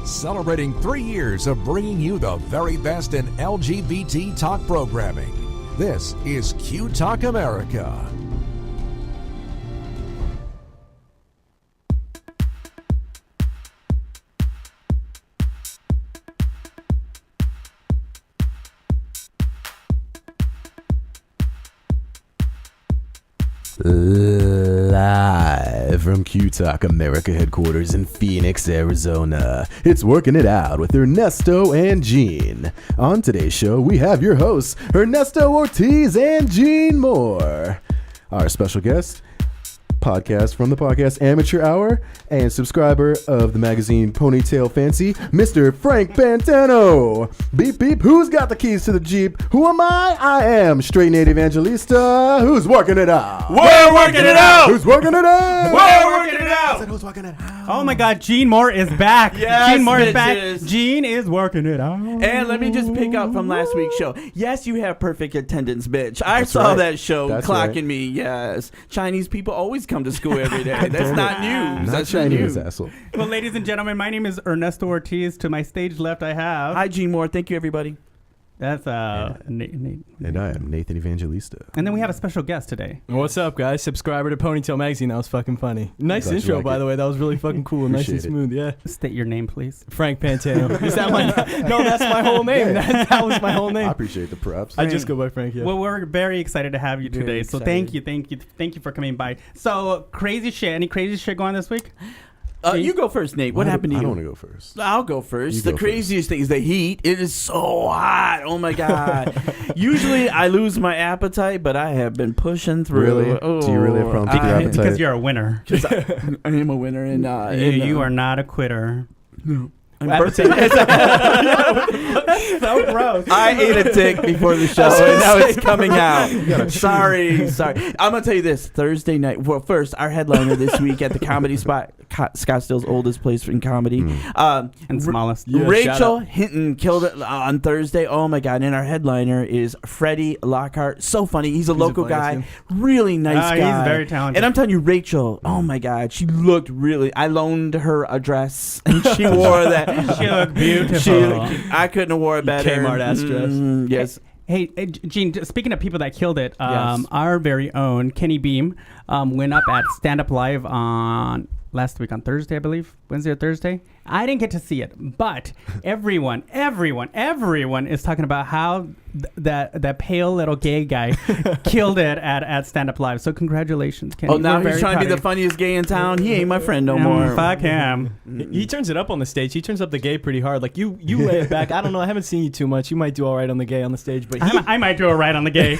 celebrating 3 years of bringing you the very best in LGBT talk programming. This is Q Talk America. Live from Q Talk America headquarters in Phoenix, Arizona. It's Working It Out with Ernesto and Gene. On today's show, we have your hosts, Ernesto Ortiz and Gene Moore. Our special guest, podcast from the podcast Amateur Hour, and subscriber of the magazine Ponytail Fancy, Mr. Frank Pantano. Beep beep, who's got the keys to the Jeep? Who am I? I am St8 Nate Evangelista. Who's working it out? We're working it out. Who's working it out? We're working it out. I said, who's working it out? Oh my God, Gene Moore is back. Yes, Gene Moore is back. bitches. Gene is working it out. And let me just pick up from last week's show. Yes, you have perfect attendance, bitch. I That's saw right. that show That's clocking right. me. Yes, Chinese people always come to school every day. That's not news. Not That's Chinese, not news. asshole. Well, ladies and gentlemen, my name is Ernesto Ortiz. To my stage left, I have. Hi, Gene Moore. Thank you, everybody. That's Nate. And I am Nathan Evangelista. And then we have a special guest today. What's up, guys? Subscriber to Ponytail Magazine. That was fucking funny. Nice Glad you intro, like by it. the way. That was really fucking cool. Nice and Appreciate it. smooth. Yeah. State your name, please. Frank Pantano. Is that my? No, that's my whole name. That was my whole I name. appreciate the props. I just go by Frank. Yeah. Well, we're very excited to have you Very today. So excited. thank you for coming by. So crazy shit. Any crazy shit going on this week? You go first, Nate. What happened to I you? don't want to go first. I'll go first. You The go craziest thing is the heat. It is so hot. Oh my God. Usually I lose my appetite, but I have been pushing through. Really? Do you really have problems with your appetite? Because you're a winner. I am a winner, and You are not a quitter. I'm Appetite. birthday. So gross. I ate a dick before the show, and now it's coming out. Sorry. I'm gonna tell you this. Thursday night. Well, first, our headliner this week at the Comedy Spot, Scottsdale's oldest place in comedy, And smallest. Yeah, shout Rachel out. Hinton killed it on Thursday. Oh my God! And our headliner is Freddie Lockhart. So funny. He's a local funny, guy. Really nice guy. He's very talented. And I'm telling you, Rachel. Oh my God, she looked really. I loaned her a dress, and she wore that. She looked beautiful. I couldn't have wore it better. Kmart ass dress. Yes. Hey, Gene, speaking of people that killed it, Yes. our very own Kenny Beam went up at Stand Up Live on last week on Thursday, I believe. Wednesday or Thursday. I didn't get to see it, but everyone is talking about how that pale little gay guy killed it at Stand Up Live. So congratulations, Kenny. Oh, now We're he's very trying to be proud the of you. funniest gay in town. He ain't my friend no more. Fuck him. He turns it up on the stage. He turns up the gay pretty hard. Like you lay it back. I don't know. I haven't seen you too much. You might do all right on the gay on the stage, but I might do it right on the gay.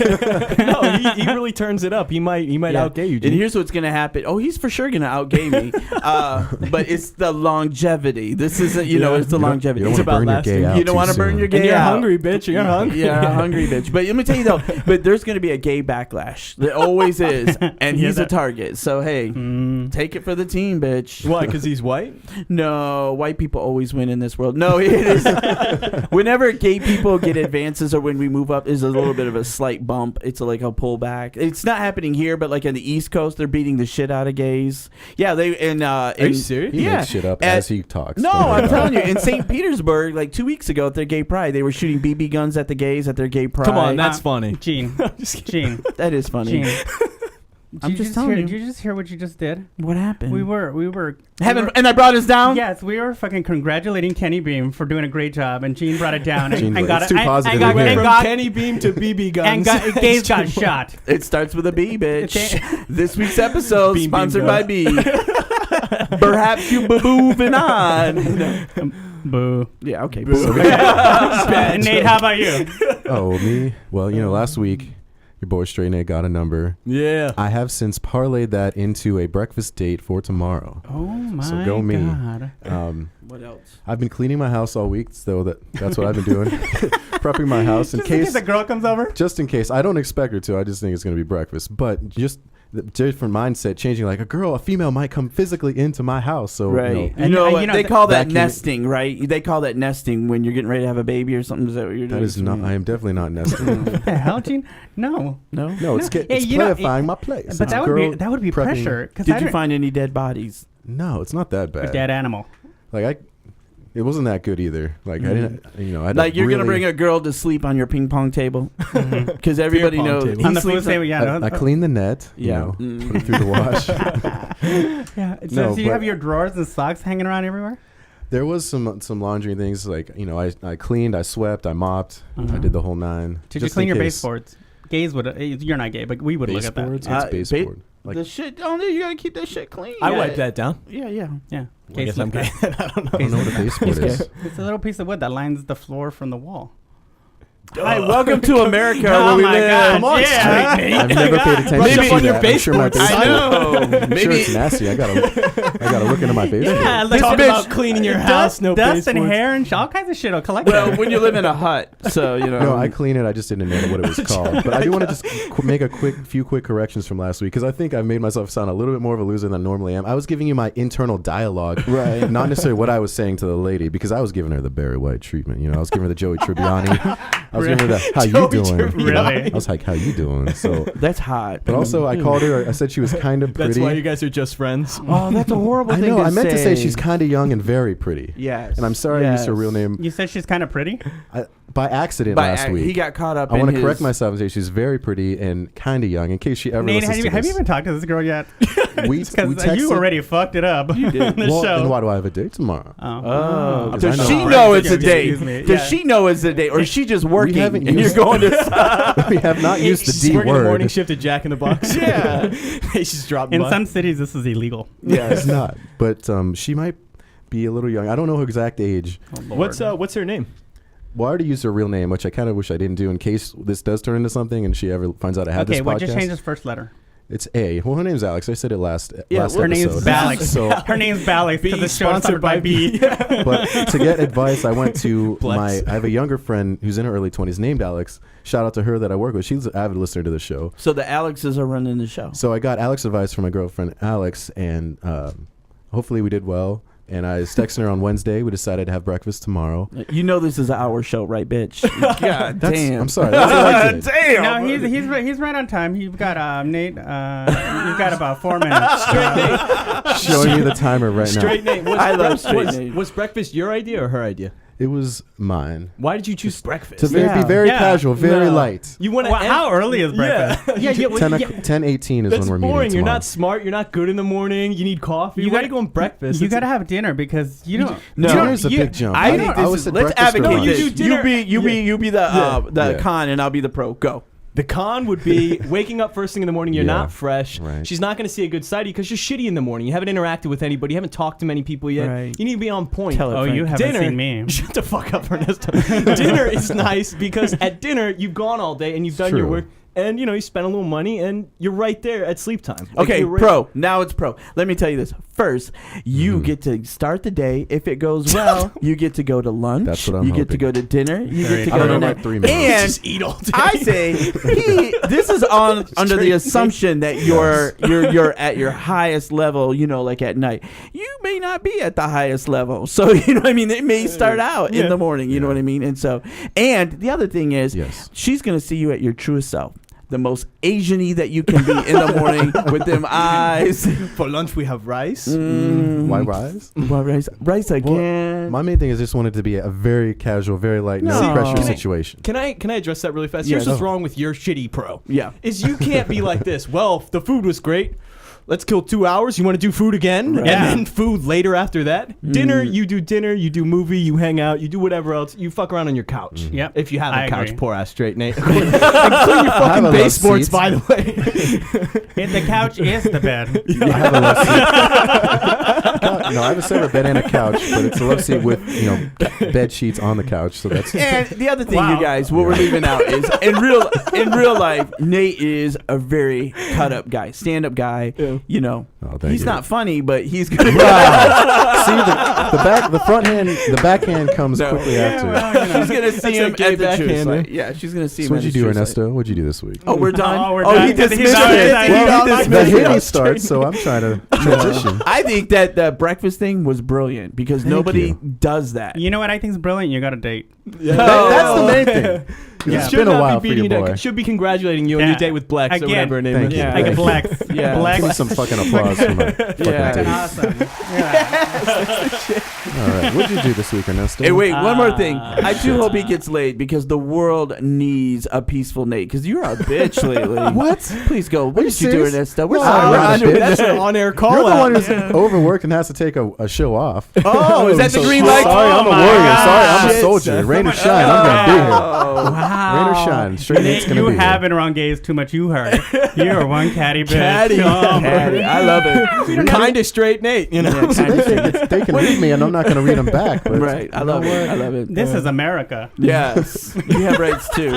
no, he really turns it up. He might outgay you. And Gene. here's what's gonna happen. Oh, he's for sure gonna outgay me. But it's the longevity. This isn't, it's the longevity. You don't It's want to about burn your lasting. gay out You don't too want to burn soon. your And gay you're out. hungry, bitch. You're hungry. Yeah, hungry bitch. But let me tell you though, but there's gonna be a gay backlash. There always is, and Yeah, he's a that- target. So hey, take it for the team, bitch. Why? Because he's white? No, white people always win in this world. No, it is. Whenever gay people get advances or when we move up, is a little bit of a slight bump. It's like a pullback. It's not happening here, but like in the East Coast, they're beating the shit out of gays. Yeah, they and Are you serious? He Yeah. makes shit up At- as he talks. No, Don't worry I'm about telling you, it. in St. Petersburg, like 2 weeks ago at their gay pride, they were shooting BB guns at the gays at their gay pride. Come on, that's funny. Gene. Gene. That is funny. Gene. I'm Did you just telling hear, you. Did you just hear what you just did? What happened? We were and I brought us down. Yes, we were fucking congratulating Kenny Beam for doing a great job, and Gene brought it down, and, Gene's and like, got it's it. too and- positive and got, again. and From got, Kenny Beam to BB guns. and got, gays got shot. It starts with a B, bitch. Okay. This week's episode Beam, sponsored beam, by B. Perhaps you moving on. Boo. Yeah, okay. Nate, how about you? Oh, me? Well, last week, your boy St8 Nate got a number. Yeah. I have since parlayed that into a breakfast date for tomorrow. Oh my So go me. God. What else? I've been cleaning my house all week, so that's what I've been doing. Prepping my house in Just in case case a girl comes over. just in case. I don't expect her to. I just think it's going to be breakfast. But just the different mindset changing. Like a female might come physically into my house. So Right. And, They call that vacuum- nesting, right? They call that nesting when you're getting ready to have a baby or something. Is that what you're doing? that is not. I am definitely not nesting. What the hell, Gene? No. No? No, it's Hey, it's you know, clarifying my place. But It's that a girl would be prepping- pressure. 'Cause Did you find any dead bodies? No, it's not that a bad. dead animal? Like It wasn't that good either. Like I didn't, I had Like to you're gonna really- bring a girl to sleep on your ping pong table because everybody pong knows table. he On the food sleeps table, yeah. I cleaned the net. Yeah. Put it through the wash. Yeah. So, No, so you but- have your drawers and socks hanging around everywhere? There was some laundry and things like I cleaned, I swept, I mopped, I did the whole 9. Did you just clean in your case. baseboards? Gays would. You're not gay, but we would look at that. Baseboards? Uh, It's ba- baseboard. Like the shit on there. You gotta keep that shit clean. I Yeah. wipe that down. Yeah, yeah. Yeah. I Gays guess I'm look gay. at- I don't know. I don't know what a baseboard is. It's a little piece of wood that lines the floor from the wall. Hi, welcome to America. Oh where we my live. God, Come on, yeah. Straight Nate. I've never paid attention Brush up to on your that. I'm sure my baseboard. I baseboard. know. I'm sure Maybe it's nasty. I gotta look into my baseboard. Yeah, like Talk bitch- about cleaning your house, no dust and baseboards. hair and all kinds of shit will collect. well, there. when you live in a hut, so No, I clean it. I just didn't know what it was called. But I do want to just make a few quick corrections from last week because I think I've made myself sound a little bit more of a loser than I normally am. I was giving you my internal dialogue, Right. Not necessarily what I was saying to the lady because I was giving her the Barry White treatment. I was giving her the Joey Tribbiani. I was giving her the how you Joey doing. Tribbiani. Really? I was like, how you doing? So, that's hot. but also I called her. I said she was kind of pretty. That's why you guys are just friends. Oh, that's a horrible I thing know. to I meant to say she's kind of young and very pretty. Yes. And I'm sorry I used her real name You said she's kind of pretty. by accident last week. He got caught up I in want to his- correct myself and say she's very pretty and kind of young. In case she ever Nate, listens to have you this. even talked to this girl yet? we Because texted. you already fucked it up You did. on the Well, show. then why do I have a date tomorrow? Oh, Because does I know- she Right. know it's a date? Excuse me. Does Yeah. she know it's a date, or is she just working haven't and you're used- going to? We have not used the She's D working the morning word. shift at Jack in the Box. Yeah. She's dropping In by. some cities, this is illegal. Yeah, It's not, but she might be a little young. I don't know her exact age. Oh, Lord. What's her name? Well, I already used her real name, which I kind of wish I didn't do in case this does turn into something and she ever finds out I had Okay, this well, podcast. just change his first letter. It's A. Well, her name's Alex. I said it last Yeah, last her name's episode. Balix. So, Her name's Balix B, because the show sponsored by B. but to get advice, I went to Flex. I have a younger friend who's in her early 20s named Alex. Shout out to her that I work with. She's an avid listener to the show. So the Alexes are running the show. So I got Alex advice from my girlfriend Alex, and hopefully we did well. And I was texting her on Wednesday. We decided to have breakfast tomorrow. You know this is an hour show, right, bitch? God damn. I'm sorry. That's what I did. Damn. No, he's right on time. You've got Nate. You've got about 4 minutes. Showing you the timer right Straight now. Nate. Was, I love Straight was, Nate. was breakfast your idea or her idea? It was mine. Why did you choose breakfast? To Yeah. be very Yeah. casual, very No. light. You want to Well, how early is breakfast? Yeah, 10:18 is That's when we're boring. meeting You're tomorrow. not smart. You're not good in the morning. You need coffee. You Why gotta- are you going breakfast? You It's- got to have dinner because you don't. No. you don't- Dinner's a you- big jump. I I think always this is, said let's breakfast advocate early. No, this. you do dinner. You be the Yeah. con and I'll be the pro. Go. The con would be waking up first thing in the morning. You're Yeah. not fresh. Right. She's not going to see a good side of you because you're shitty in the morning. You haven't interacted with anybody. You haven't talked to many people yet. Right. You need to be on point. Tell it, Oh, Frank. you haven't Dinner. seen me. Shut the fuck up, Ernesto. Dinner is nice because at dinner you've gone all day and you've done your True. work, and you spent a little money and you're right there at sleep time. Like, Okay, you're right- pro. Now it's pro. Let me tell you this. First, you get to start the day. If it goes well, you get to go to lunch. That's what I'm You get to hoping. go to dinner. You Very get to I go don't to know night. about 3 minutes. And Just eat all day. I say this is on under the assumption that you're at your highest level, like at night. You may not be at the highest level. So, you know what I mean? It may start out in the morning, you know what I mean? And so, and the other thing is Yes. she's going to see you at your truest self. The most Asian-y that you can be in the morning with them eyes. For lunch we have rice. Why rise? Well, rice again. My main thing is just wanted to be a very casual, very light, no No. pressure Can I- situation. Can I address that really fast? Yeah, Here's what's no. wrong with your shitty pro. Yeah. Is you can't be like this. Well, the food was great. Let's kill 2 hours. You want to do food again? Right. And then food later after that? Dinner, you do movie, you hang out, you do whatever else. You fuck around on your couch. Yep. If you have a I couch, agree. poor ass straight Nate. And clean your fucking love baseboards, seats. by the way. And the couch is the bed. I have a love seat. No, I have a separate bed and a couch, but it's a love seat with bed sheets on the couch. So that's And the other thing, Wow. you guys, what we're leaving out is in real life, Nate is a very cut up guy, stand up guy. Yeah. Oh, thank He's you. not funny, but he's good. Wow. See the front hand, the backhand comes No. quickly Yeah, after. She's gonna see That's him a gay at the truth. backhander. Like, yeah, she's gonna see So him. what'd at you do, his truth. Ernesto? What'd you do this week? Oh, we're done. Oh, we're He done. dismissed He's already it. done. He Well, dismissed the it. hitting starts, so I'm trying to transition. I think that the breakfast thing was brilliant because nobody you. does that. You know what I think is brilliant? You got a date. That's the main thing. Yeah. It's Should been a not while be for beating your you boy. down. Should be congratulating you on Yeah. your date with Blex or Again. whatever her name Thank is. you. Yeah. I get Thank you. Blex. Yeah. Blex. Give me some fucking applause for my fucking Yeah. date. Awesome. Yeah. All right. What'd you do this week, Ernesto? Hey, wait, one more thing. I do hope he gets laid because the world needs a peaceful Nate. Because you're a bitch lately. What? Please go. What you did you do, serious? Ernesto? We're No, sorry. I'm We're not on a bitch. That's an on-air call You're the out. one who's overworked and has to take a show off. Oh, is that the green light? Sorry, I'm a Oh my warrior. Sorry, I'm a gosh. soldier. Rain or shine, I'm gonna be here. Oh. Wow. Rain or shine, straight Nate's gonna You be here. have been around gays too much. You heard. You're one catty bitch. Catty. Oh, my Patty, I love it. Kind of straight Nate, you know. Yeah, kinda. They can read me, and I'm not gonna read them back. But Right. I love it. I love it. This is America. Yes. You have rights too.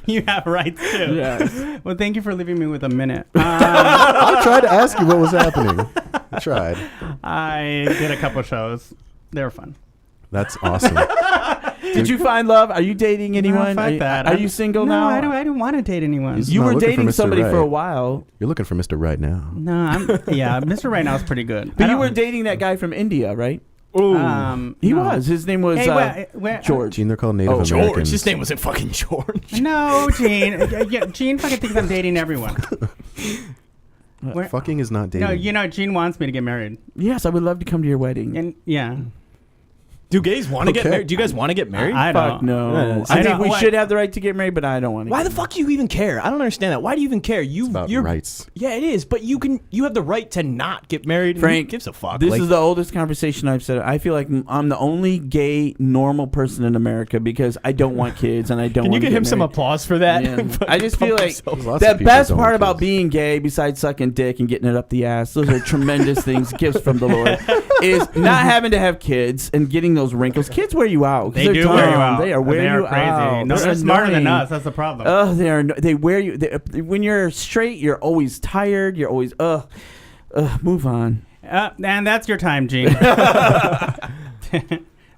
You have rights too. Yes. Well, thank you for leaving me with a minute. I tried to ask you what was happening. I tried. I did a couple shows. They were fun. That's awesome. Did you find love? Are you dating anyone? No, fuck are you, that. are I'm- you single no, now? I don't want to date anyone. He's You not were looking for dating Mr. somebody for Right. a while, You're looking for Mr. Right now. No, yeah, Mr. Right Now is pretty good. but I you don't- were dating that guy from India, right? He He was. His name was Hey, George. Gene, they're called Native Oh, George. Americans. His name wasn't fucking George. No, Gene. Yeah, Gene fucking thinks I'm dating everyone. Where- Fucking is not dating. No, you know, Gene wants me to get married. Yes, I would love to come to your wedding. And yeah, Do gays want to get Okay. married? Do you guys want to get married? I Fuck don't. no. Yeah, I I think don't- we what- should have the right to get married, but I don't want to. Why the fuck you even care? I don't understand that. Why do you even care? It's about You're rights. Yeah, it is. But you have the right to not get married. and Frank, who gives a fuck? This Like, is the oldest conversation I've said. I feel like I'm the only gay normal person in America because I don't want kids and I don't. Can you want to give him some applause for that? Yeah. I just feel like There's lots of the people best that don't part want about kids. being gay, besides sucking dick and getting it up the ass, those are tremendous things, gifts from the Lord, is not having to have kids and getting those wrinkles. Kids wear you out. 'cause They they're do wear you dumb. out. They are wearing you crazy. out. No, they're smarter than annoying. us. That's the problem. Oh, they wear you. When you're straight, you're always tired. You're always move on. And that's your time, Gene.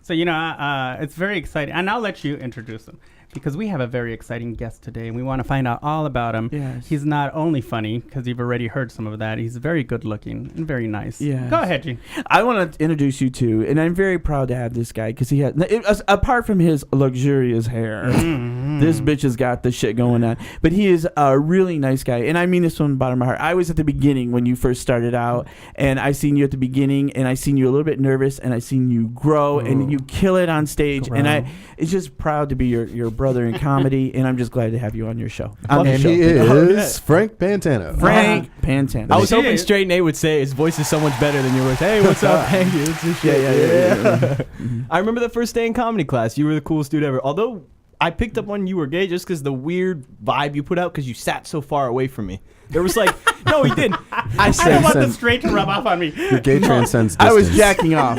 So, it's very exciting. And I'll let you introduce him because we have a very exciting guest today and we want to find out all about him. Yes. He's not only funny because you've already heard some of that. He's very good looking and very nice. Yes. Go ahead, Gene. I want to introduce you to, and I'm very proud to have this guy because he has, apart from his luxurious hair, this bitch has got the shit going on. But he is a really nice guy, and I mean this from the bottom of my heart. I was at the beginning when you first started out, and I seen you at the beginning, and I seen you a little bit nervous, and I seen you grow, and you kill it on stage, and it's just proud to be your brother in comedy, and I'm just glad to have you on your show. On the And show. he is Oh, yeah. Frank Pantano. Frank Pantano. I was hoping Shit. Straight Nate would say his voice is so much better than yours. Hey, what's up? Thank you. It's this shit. Yeah. I remember the first day in comedy class. You were the coolest dude ever. Although I picked up when you were gay just because the weird vibe you put out because you sat so far away from me. There was like, no, he didn't. I I don't said, want the straight to rub off on me. Your gay transcends I distance. was jacking off.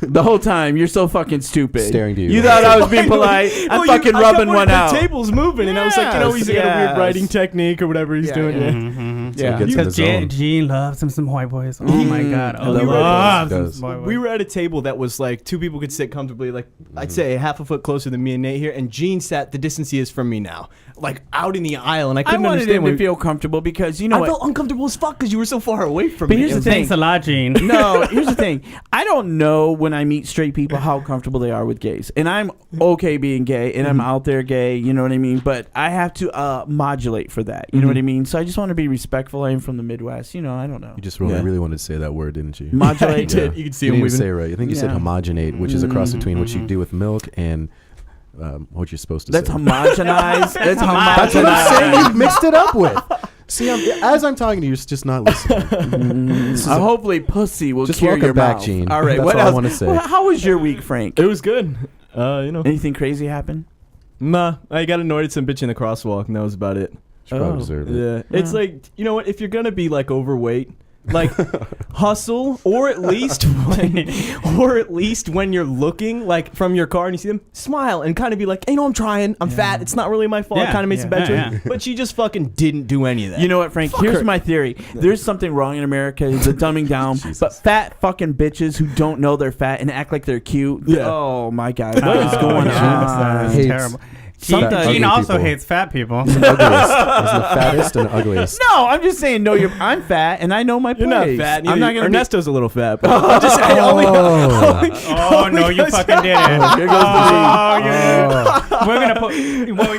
The whole time, you're so fucking stupid. Staring to you. You thought I was being polite. I'm fucking rubbing one the out. table's moving, and I was like, he's got a Yes. weird writing technique or whatever he's Yeah, doing. yeah. Yeah. So he Yeah. gets in the Because zone. Gene loves some white boys. Oh my God. I Oh, love he white loves boys. some white boys. We were at a table that was like two people could sit comfortably, like I'd say half a foot closer than me and Nate here, and Gene sat the distance he is from me now, like out in the aisle, and I I couldn't wanted understand. him to feel comfortable because you know I what? felt uncomfortable as fuck because you were so far away from But me. here's the It was- thing. Thanks a lot, Gene. No, here's the thing. I don't know when I meet straight people how comfortable they are with gays. And I'm okay being gay and I'm out there gay, you know what I mean? But I have to modulate for that. You know what I mean? So I just want to be respectful. I'm from the Midwest. You know, I don't know. You just really, Yeah. really wanted to say that word, didn't you? Modulate. You did. You could see You him didn't even moving. say it right. I think you said Yeah. homogenate, which is a cross between what you do with milk and what you're supposed to That's say. homogenize. That's That's what I'm homogenize. saying. You mixed it up with. See, as I'm talking to you, you're just not listening. Hopefully, pussy will Just cure welcome your back, mouth. Gene. All right. That's what all I else? wanna say. Well, how was your week, Frank? It was good. Anything crazy happen? Nah, I got annoyed at some bitch in the crosswalk, and that was about it. Should probably Oh. deserve it. Yeah, it's like, you know what? If you're gonna be like overweight, like hustle, or at least when you're looking like from your car and you see them, smile and kind of be like, hey, no, I'm trying. I'm fat. It's not really my fault. I Yeah, kind of made some bad yeah, choices. But she just fucking didn't do any of that. You know what, Frank? Fuck Here's her. my theory. There's something wrong in America. It's a dumbing down. But fat fucking bitches who don't know they're fat and act like they're cute. Yeah. Oh my God. What is Oh, going yes, on? that's Hates- terrible. Sometimes- Gene ugly also people. hates fat people. Ugliest. He's the fattest and ugliest. No, I'm just saying. No, I'm fat, and I know my You're place. not fat. I'm not gonna. Ernesto's a little fat. But I'm just saying. Oh. Oh no, you fucking did it. Here goes the We're gonna put. Well,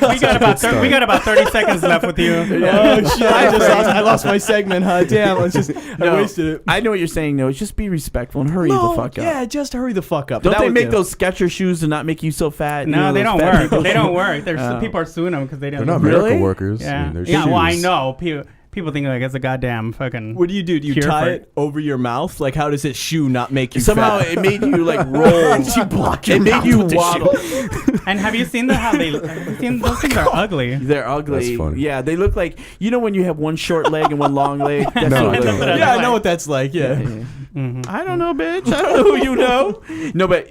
we got about 30 seconds left with you. Oh shit! I lost my segment. Huh? Damn! I wasted it. I know what you're saying. No, just be respectful and hurry the fuck up. Yeah, just hurry the fuck up. Don't That they would make do. those Skechers shoes to not make you so fat? No, You know, they those don't fat work. people They don't shoes? work. There's people are suing them because they They're don't. not Really? miracle workers. I Yeah. mean, they're Yeah. Well, I shoes. know. People think like it's a goddamn fucking. What do? Do you Cure tie for it over your mouth? Like, how does this shoe not make you Somehow fat? it made you like roll. You block It your made mouth you with the waddle. And have you seen how they? Have you seen those things are ugly? They're ugly. That's funny. Yeah, they look like when you have one short leg and one long leg. That's No, what I it don't. looks like. Yeah, I know what that's like. Yeah. I don't know, bitch. I don't know who you know. No, but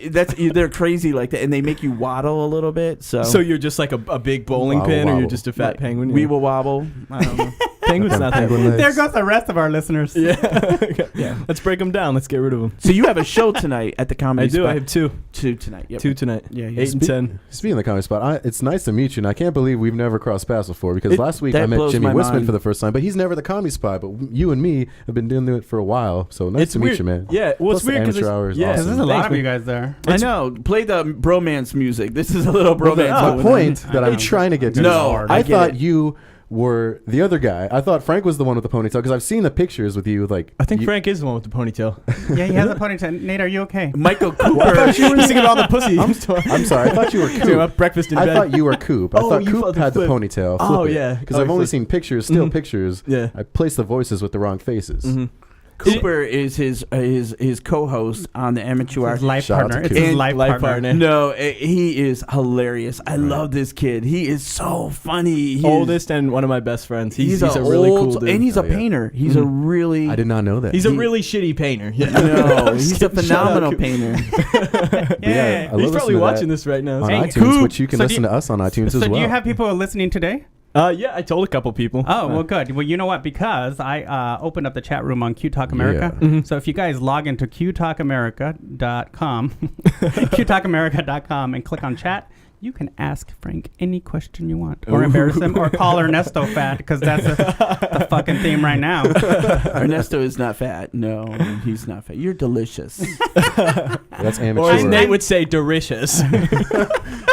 they're crazy like that, and they make you waddle a little bit. So you're just like a big bowling Wobble, pin, or you're wobble. just a fat penguin? we will wobble. I don't know. Penguin's not that. Penguin legs. There goes the rest of our listeners. Yeah. Let's break them down. Let's get rid of them. So you have a show tonight at the comedy. I do. Spot. I have two. two tonight. Yep. Two tonight. Yeah, 8 and 10. Speaking of the comedy spot, it's nice to meet you, and I can't believe we've never crossed paths before. Because last week that I met blows Jimmy my Wisman mind. for the first time, but he's never the comedy spot. But you and me have been doing it for a while, so nice to meet you, man. Yeah. Well, it's Plus the weird because Amateur Hour is yeah, awesome. There's a lot Thanks, of man. you guys there. I know. Play the bromance music. This is a little Well, bromance. the going on. point that I'm trying to get to. No, is I I get thought it. you were the other guy. I thought Frank was the one with the ponytail because I've seen the pictures with you. Like I think you, Frank is the one with the ponytail. Yeah, he has a ponytail. Nate, are you okay? Michael Well, I Cooper. thought you were He's thinking about the pussy. I'm sorry. I thought you were Thinking Coop. about breakfast in I bed. thought you were Coop. I Oh, thought you Coop thought the had the flip. ponytail. Oh, Flip it. yeah. Because Oh, I've only flip. seen pictures, still Mhm. pictures. Yeah. I placed the voices with the wrong faces. Mhm. Cooper is his co-host on the Amateur Hour. His life Shout out partner. to It's Coop. his And life, life partner. partner. No, he is hilarious. I love this kid. He is so funny. He Oldest and one of my best friends. He's a really old, cool dude. and he's a Oh, yeah. painter. He's a really. I did not know that. He's a really shitty painter. Yeah. No, he's a Shout out, phenomenal Coop. painter. Yeah, I love He's probably listening to watching that this right now. on Hey, iTunes, Coop. which you can So do listen you- to us on iTunes So as well. do you have people listening today? Yeah, I told a couple people. Oh, well, good. Well, you know what? Because I opened up the chat room on Q Talk America. Yeah. Mhm. So if you guys log into qtalkamerica.com, qtalkamerica.com, and click on chat, you can ask Frank any question you want, or embarrass him, or call Ernesto fat, because that's the fucking theme right now. Ernesto is not fat. No, he's not fat. You're delicious. That's Or as amateur. Nate would say, delicious.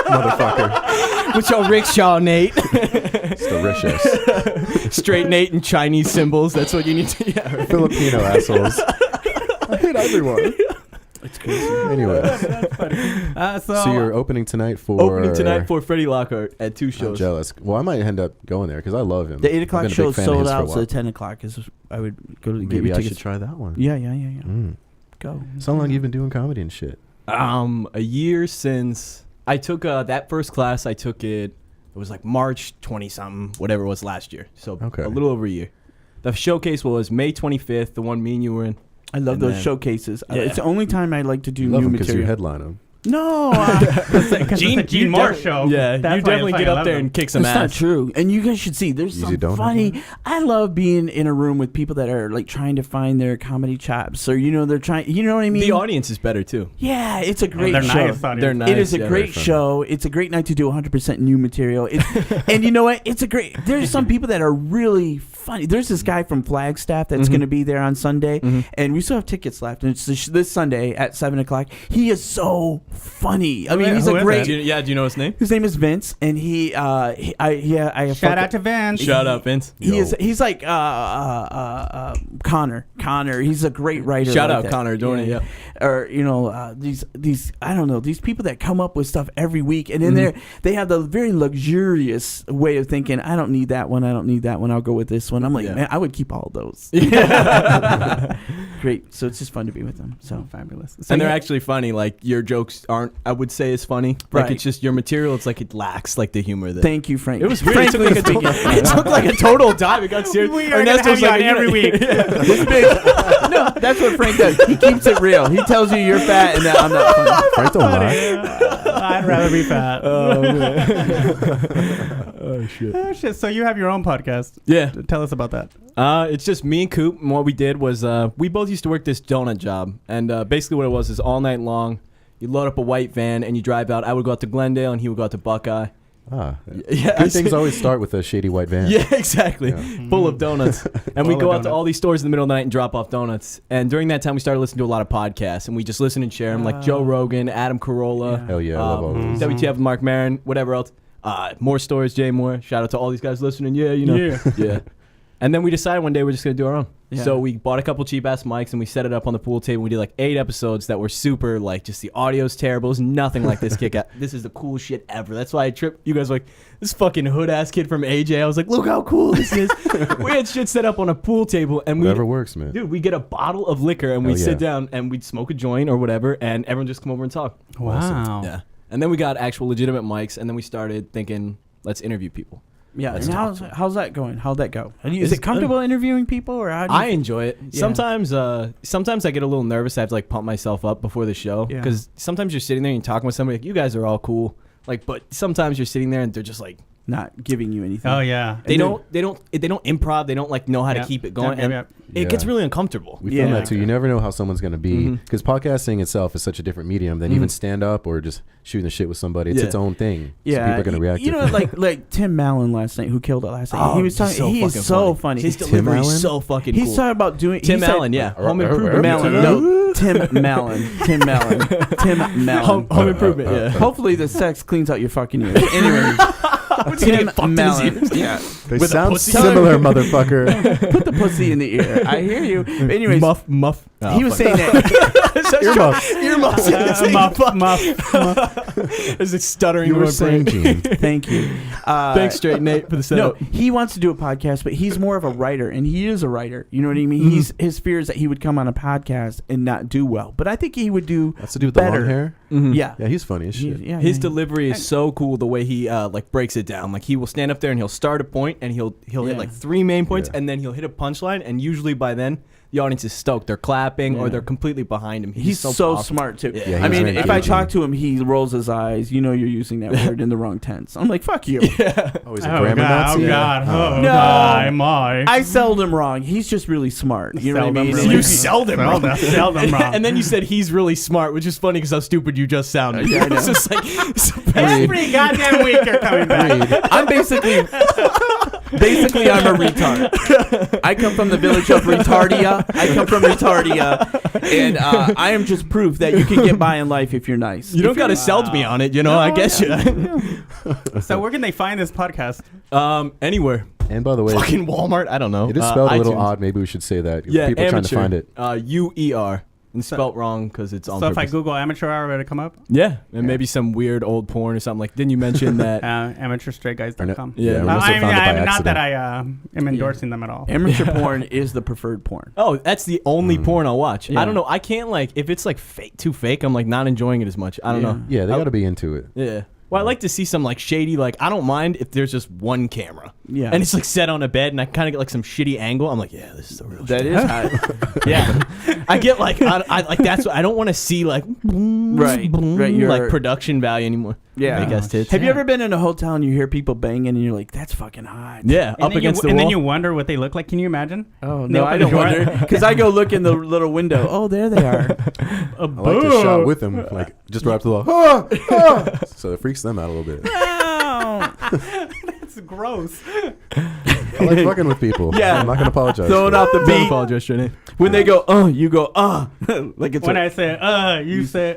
Motherfucker. With your rickshaw, Nate. It's delicious. Straight Nate and Chinese symbols. That's what you need to. Yeah. Filipino assholes. I hate everyone. It's crazy. Anyway, so you're opening tonight for Opening tonight for Freddie Lockhart at 2 I'm shows. jealous. Well, I might end up going there because I love him. The 8 I've o'clock been a show big fan of sold his for a out, so while. the 10 o'clock is. I would go to get Maybe you I tickets. should try that one. Yeah. Go. So long you've been doing comedy and shit. A year since I took that first class. I took it. It was like March 20 something, whatever it was last year. So Okay. a little over a year. The showcase was May 25th, the one me and you were in. I love And those then- showcases. Yeah. It's the only time I like to do You love new him because you material. headline him. No, Because it's a Gene you Moore def- show. Yeah, That's you why definitely I get up love there them. and kick some that's not ass. true. And you guys should see. There's Easy some donut. funny. I love being in a room with people that are like trying to find their comedy chops, or they're trying. You know what I mean? The audience is better too. Yeah, it's a great They're show. nice audience. They're nice. It is a yeah. great funny. show. It's a great night to do 100% new material. And you know what? It's a great. There's some people that are really funny. There's this guy from Flagstaff that's Mhm. going to be there on Sunday, Mhm. and we still have tickets left. And it's this Sunday at 7 o'clock. He is so funny. I mean, he's Who a is great. Do you know his name? His name is Vince, and I Shout out to Vince. Shout out, Vince. He's like Connor. He's a great writer. Shout like out that. Connor doing it, yeah. Or these I don't know, these people that come up with stuff every week, and then Mhm. they have the very luxurious way of thinking. I don't need that one. I'll go with this one. I'm like, Yeah. man, I would keep all those. Great. So it's just fun to be with them. So Fabulous. And they're actually funny. Like your jokes aren't, I would say, as funny. Like Right. it's just your material. It's like it lacks like the humor that. thank you, Frank. It was weird. It took, like a it took like a total dive. It got serious. We are gonna have you on every week. This big. No, that's what Frank does. He keeps it real. He tells you you're fat and that I'm not funny. Frank don't lie. I'd rather be fat. Oh man. Oh shit. Oh, shit. So you have your own podcast. Yeah. Tell us about that. It's just me and Coop, and what we did was we both used to work this donut job, and basically what it was is all night long, you load up a white van and you drive out. I would go out to Glendale, and he would go out to Buckeye. Yeah, Good things always start with a shady white van. Yeah, exactly. Full of donuts. And we Full go of out to donuts. all these stores in the middle of the night and drop off donuts. And during that time, we started listening to a lot of podcasts. And we just listen and share them, like Joe Rogan, Adam Carolla. Hell yeah, I love all those. WTF with Mark Maron, whatever else. More stories, Jay Moore. Shout out to all these guys listening. Yeah, you know. Yeah. And then we decided one day we're just going to do our own. Yeah. So we bought a couple cheap-ass mics and we set it up on the pool table. We did like 8 episodes that were super, like, just the audio's terrible. It was nothing like this kick out. This is the coolest shit ever. That's why I tripped. You guys were like, this fucking hood-ass kid from AJ. I was like, look how cool this is. We had shit set up on a pool table. And Whatever works, man. Dude, we get a bottle of liquor and we'd Hell yeah. sit down and we'd smoke a joint or whatever and everyone just come over and talk. Wow. Yeah. And then we got actual legitimate mics and then we started thinking, let's interview people. Yeah, Let's and talk how's that going? How'd that go? Is It's it comfortable interviewing people, or how do you I enjoy it. Yeah. Sometimes I get a little nervous. I have to like pump myself up before the show Yeah. because sometimes you're sitting there and you're talking with somebody like, you guys are all cool. Like, but sometimes you're sitting there and they're just like, not giving you anything? Oh yeah. they And don't improv. They don't like know how to Yep. keep it going. Yep, And yep, Yeah. it gets really uncomfortable. We found Yeah. that too. You never know how someone's going to be. Mhm. Because podcasting itself is such a different medium than even stand up or just shooting the shit with somebody. It's Yeah. its own thing. Yeah, So people are going to react You know, differently. like Tim Mallon last night, who killed it last night. He was talking. He is so funny. His Tim delivery Allen? is so fucking He's cool. talking about doing. Tim he said- Allen, yeah. Home Improvement. Mallon, no, Tim Mallon. Tim Mallon. Tim Mallon. Home Improvement, yeah. Hopefully the sex cleans out your fucking ears. Anyway, Tim Mallon. Yeah, They with a sound pussy. similar, motherfucker. put the pussy in the ear. I hear you. But anyways, Muff. he was saying that. Earmuffs. Earmuffs. Is it stuttering? You in were my saying, brain? Gene. Thank you. Thanks, St8 Nate, for the No, setup. he wants to do a podcast, but he's more of a writer, and he is a writer. You know what I mean? His fear is that he would come on a podcast and not do well. But I think he would do That's to do with the better. long hair. Yeah. Yeah, he's funny as shit. Yeah, His yeah. delivery is so cool. The way he like breaks it down. Like he will stand up there and he'll start a point and he'll Yeah. hit like 3 main points Yeah. and then he'll hit a punchline. And usually by then the audience is stoked. They're clapping or Yeah. they're completely behind him. He's so powerful. smart too. Yeah. Yeah, I he's mean, very if I engaging. talk to him, he rolls his eyes. You know, you're using that word in the wrong tense. I'm like, fuck you. Oh, he's a grammar Nazi? No. my. I seldom wrong. He's just really smart. You know what I mean? Seldom And really. if you- Seldom wrong. And then you said he's really smart, which is funny because how stupid you just sounded. Yeah, I know. It's just like Every goddamn week you're coming back. I'm basically I'm a retard. I come from the village of Retardia. And I am just proof that you can get by in life if you're nice. you don't got to sell me on it, you know. I guess you. So where can they find this podcast? Anywhere. And by the way, Fucking Walmart. I don't know. it is spelled a little iTunes. odd. Maybe we should say that. Yeah, People are trying to amateur. find it. UER. And spelt wrong because it's on So if I purpose. Google Amateur Hour, will it come up? Yeah, and maybe some weird old porn or something. Like, didn't you mention that? AmateurStraightGuys.com. Yeah. Ernesto I mean, found it by not that accident. I am endorsing them at all. Amateur porn is the preferred porn. Oh, that's the only porn I'll watch. Yeah. I don't know. I can't like if it's like fake, too fake. I'm like not enjoying it as much. I don't know. Yeah, they I- got to be into it. Yeah. Well, I like to see some like shady. Like I don't mind if there's just one camera. Yeah. And it's like set on a bed, and I kind of get like some shitty angle. I'm like, yeah, this is the real. That shit. is hot. Yeah. I get like I like that's what I don't want to see like Right, you're- like production value anymore. Yeah. Fake ass tits. Have you ever been in a hotel and you hear people banging and you're like, that's fucking hot? Yeah, And up then against you, the and wall. then you wonder what they look like. Can you imagine? Oh, They no, open I the don't door. wonder. Because I go look in the little window. Oh, there they are. I like to shot with them, like just right up to the wall. Ah, ah. So it freaks them out a little bit. It's gross. I like fucking with people. Yeah. I'm not gonna apologize. Throwing for it. out the Don't beat. apologize, Trinity. When they go, you go, like it's When a, I say, you say,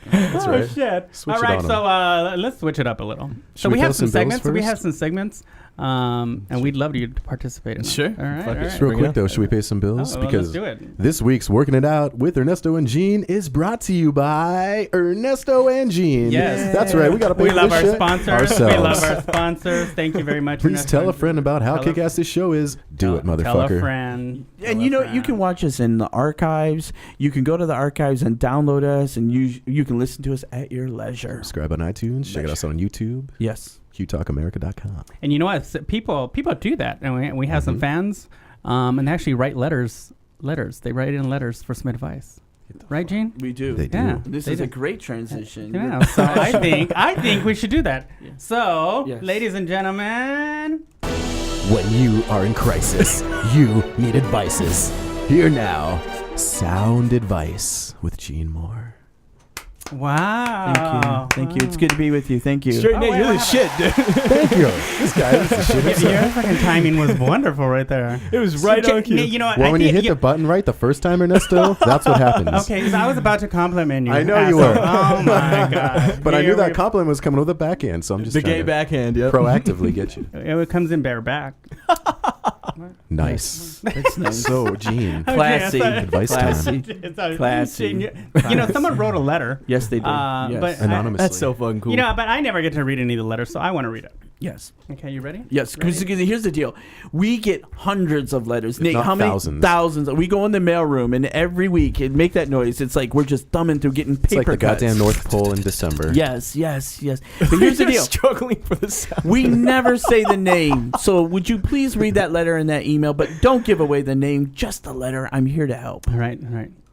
That's right. shit. Switch All it right, on so let's switch it up a little. So we we fill have some some bills segments. We first? have some segments, and we'd love you to participate in them. Sure. All right. Fuck All it. right. Just real Bring it quick up. though, should we pay some bills? Oh, well, Because let's do it. this week's Working It Out with Ernesto and Gene is brought to you by Ernesto and Gene. Yes. That's right. We got to pay We for love this our shit sponsors. ourselves. We love our sponsors. Thank you very much. Please Ernesto. tell a friend about how Tell a- kick-ass this show is. Do it, Tell a motherfucker. friend. And you know, you can watch us in the archives. You can go to the archives and download us, and you can listen to us at your leisure. Subscribe on iTunes. Check us out on YouTube. Yes. QTalkAmerica.com. And you know what? People do that, and we have some fans, and they actually write letters. They write in letters for some advice. Right, Gene? We do. They do. Yeah. This they is do. a great transition. Yeah. So I think we should do that. So, Yes. ladies and gentlemen. When you are in crisis, you need advices. Here now, Sound Advice with Gene Moore. Wow. Thank you. It's good to be with you. Thank you. Straight Nate, wait, you're the what shit, dude. Thank you. This guy is the shit. Your fucking timing was wonderful right there. It was right on cue. You know what? Well, I when you think hit the button right the first time, Ernesto, that's what happens. Okay, because I was about to compliment you. I know you asshole. were. Oh my god! But I knew Here that we- compliment was coming with a backhand, so I'm just The trying gay to backhand, yep. proactively get you. It comes in bareback. Nice. That's nice. So, Gene, Classy. Okay, advice Classy. time. Classy. You know, someone wrote a letter. Yes, they did. Yes. But Anonymously. That's so fucking cool. You know, but I never get to read any of the letters, so I want to read it. Yes. Okay, you ready? Yes, because here's the deal. We get hundreds of letters. Nate, not how many? thousands. Thousands. We go in the mailroom, and every week it make that noise. It's like we're just thumbing through getting It's paper like the cuts. goddamn North Pole in December. Yes. But here's the You're deal. struggling for the sound. We never say the name. So would you please read that letter in that email, but don't give away the name, just the letter. I'm here to help. All right.